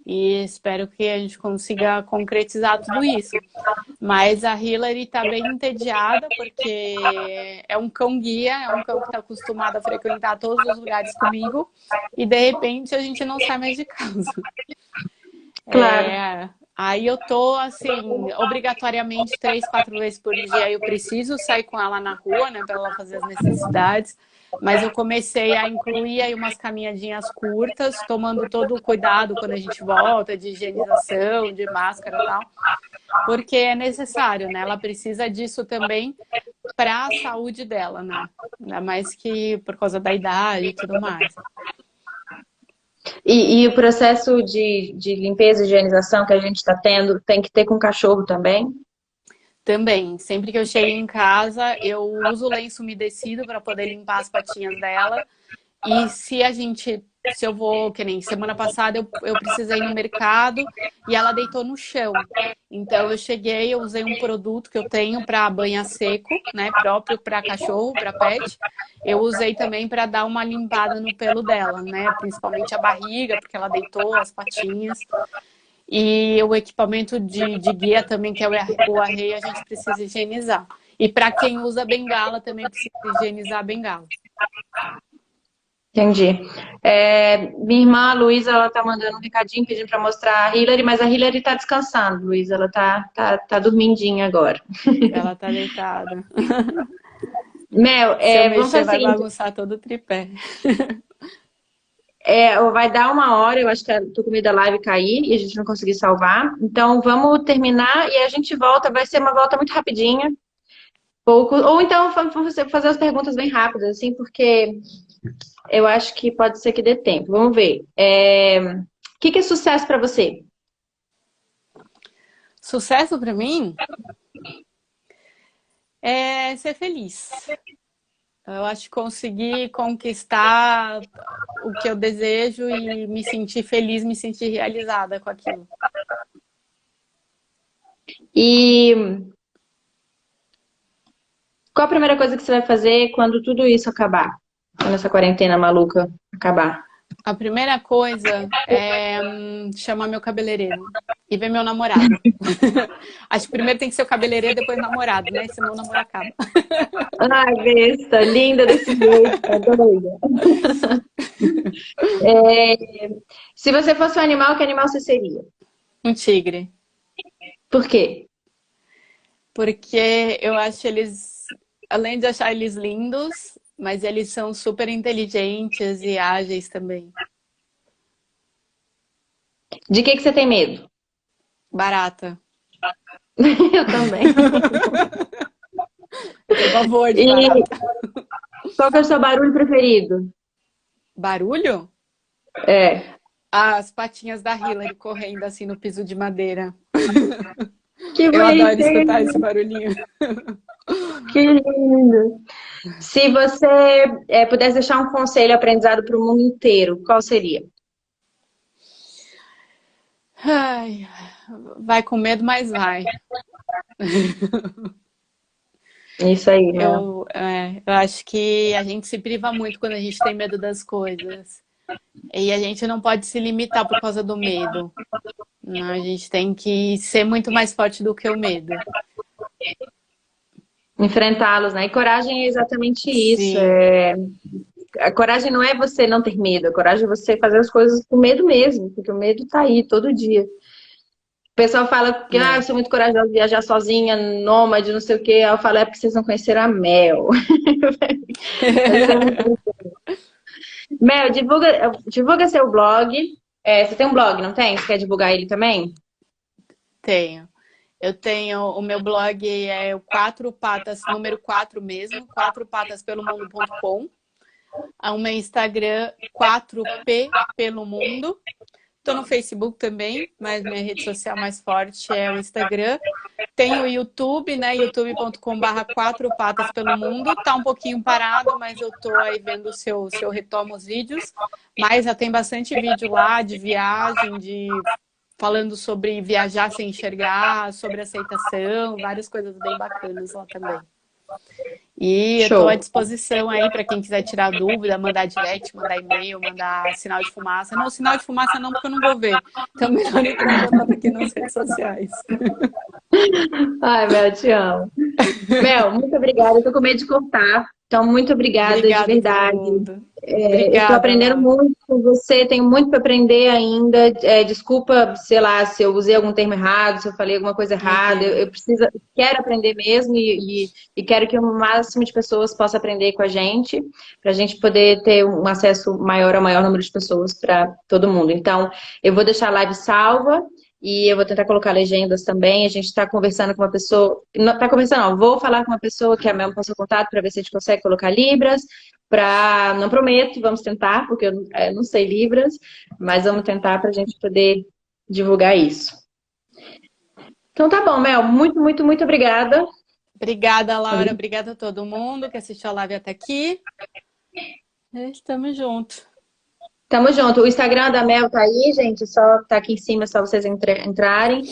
e espero que a gente consiga concretizar tudo isso. Mas a Hillary está bem entediada porque é um cão guia, é um cão que está acostumado a frequentar todos os lugares comigo e de repente a gente não sai mais de casa. Claro. Aí eu tô, assim, obrigatoriamente 3, 4 vezes por dia eu preciso sair com ela na rua, né, para ela fazer as necessidades. Mas eu comecei a incluir aí umas caminhadinhas curtas, tomando todo o cuidado quando a gente volta, de higienização, de máscara e tal. Porque é necessário, né? Ela precisa disso também para a saúde dela, né? Ainda mais que por causa da idade e tudo mais. E o processo de limpeza e higienização que a gente está tendo, tem que ter com o cachorro também? Também, sempre que eu chego em casa, eu uso lenço umedecido para poder limpar as patinhas dela. E se eu vou, que nem semana passada, eu precisei ir no mercado e ela deitou no chão. Então eu cheguei, eu usei um produto que eu tenho para banho seco, né, próprio para cachorro, para pet. Eu usei também para dar uma limpada no pelo dela, né, principalmente a barriga, porque ela deitou as patinhas. E o equipamento de guia também, que é o arreio, a gente precisa higienizar. E para quem usa bengala, também precisa higienizar a bengala. Entendi. Minha irmã, a Luísa, ela tá mandando um recadinho pedindo para mostrar a Hillary, mas a Hillary tá descansando, Luísa. Ela tá dormindinha agora. Ela tá deitada. Mel, Se eu vamos mexer, fazer o vai seguinte. bagunçar todo o tripé. Vai dar 1 hora, eu acho que a tua comida live cair e a gente não conseguir salvar. Então vamos terminar e a gente volta. Vai ser uma volta muito rapidinha. Pouco. Ou então vamos fazer as perguntas bem rápidas, assim, porque eu acho que pode ser que dê tempo. Vamos ver. O que é sucesso para você? Sucesso para mim é ser feliz. Eu acho que conseguir conquistar o que eu desejo e me sentir feliz, me sentir realizada com aquilo. E qual a primeira coisa que você vai fazer quando tudo isso acabar? Quando essa quarentena maluca acabar? A primeira coisa é chamar meu cabeleireiro e ver meu namorado. Acho que primeiro tem que ser o cabeleireiro, depois o namorado, né? Senão o namoro acaba. Ai, besta, linda desse jeito, tá doida. Se você fosse um animal, que animal você seria? Um tigre. Por quê? Porque eu acho eles, além de achar eles lindos, mas eles são super inteligentes e ágeis também. De que você tem medo? Barata. Eu também. Eu tenho pavor de E barata. qual que é o seu barulho preferido? Barulho? É. As patinhas da Hillary correndo assim no piso de madeira. Que Eu adoro bonitinho, escutar esse barulhinho. que lindo. Se você pudesse deixar um conselho aprendizado para o mundo inteiro, qual seria? Ai, vai com medo, mas vai. Isso aí, né? Eu acho que a gente se priva muito quando a gente tem medo das coisas. E a gente não pode se limitar por causa do medo. Não, a gente tem que ser muito mais forte do que o medo. Enfrentá-los, né? E coragem é exatamente isso. Sim. A coragem não é você não ter medo, a coragem é você fazer as coisas com medo mesmo, porque o medo tá aí todo dia. O pessoal fala que eu É. sou muito corajosa de viajar sozinha, nômade, não sei o quê. Aí eu falo, é porque vocês não conheceram a Mel. Mel, divulga seu blog. Você tem um blog, não tem? Você quer divulgar ele também? Tenho. Eu tenho, o meu blog é o Quatro Patas, número 4 mesmo, quatropataspelo mundo.com. O meu Instagram, 4P pelo mundo. Tô no Facebook também, mas minha rede social mais forte é o Instagram. Tem o YouTube, né? youtube.com/quatro patas pelo mundo. Tá um pouquinho parado, mas eu tô aí vendo se eu retomo os vídeos. Mas já tem bastante vídeo lá de viagem, falando sobre viajar sem enxergar, sobre aceitação, várias coisas bem bacanas lá também. E eu estou à Show. disposição aí para quem quiser tirar dúvida, mandar direct, mandar e-mail, mandar sinal de fumaça. Não, sinal de fumaça não, porque eu não vou ver. Então, melhor entrar em contato aqui nas redes sociais. Ai, Mel, te amo. Mel, muito obrigada. Eu tô com medo de cortar. Então, muito obrigada, de Obrigada a todo verdade. mundo. Eu estou Obrigada, aprendendo Laura. muito com você, tenho muito para aprender ainda. Desculpa, sei lá, se eu usei algum termo errado, se eu falei alguma coisa errada. Imagina. Eu preciso, quero aprender mesmo e quero que o máximo de pessoas possa aprender com a gente, para a gente poder ter um acesso maior ao maior número de pessoas para todo mundo. Então, eu vou deixar a live salva. E eu vou tentar colocar legendas também. A gente está conversando com uma pessoa. Não, tá conversando, não. Vou falar com uma pessoa que a Mel me passou contato para ver se a gente consegue colocar Libras. Não prometo, vamos tentar, porque eu não sei Libras, mas vamos tentar para a gente poder divulgar isso. Então tá bom, Mel. Muito, muito, muito obrigada. Obrigada, Laura. Obrigada a todo mundo que assistiu a live até aqui. Estamos juntos. Tamo junto. O Instagram da Mel tá aí, gente. Só tá aqui em cima, é só vocês entrarem.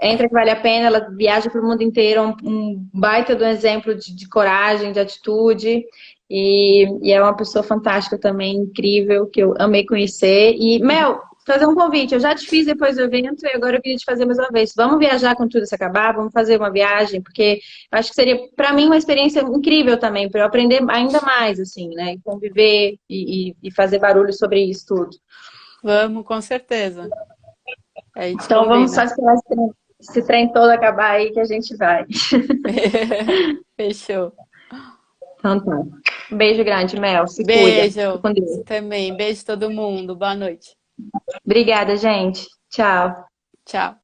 Entra que vale a pena. Ela viaja para o mundo inteiro. Um baita do exemplo de coragem, de atitude. E é uma pessoa fantástica também, incrível, que eu amei conhecer. E, Mel, fazer um convite. Eu já te fiz depois do evento e agora eu queria te fazer mais uma vez. Vamos viajar quando tudo isso acabar? Vamos fazer uma viagem? Porque eu acho que seria, para mim, uma experiência incrível também, para eu aprender ainda mais, assim, né? E conviver e fazer barulho sobre isso tudo. Vamos, com certeza. A gente Então, vamos só combina. esperar esse trem todo acabar aí que a gente vai. Fechou. Então, tá. Um beijo grande, Mel. Se cuida. Fica Beijo. com Deus. Você também. Beijo todo mundo. Boa noite. Obrigada, gente. Tchau. Tchau.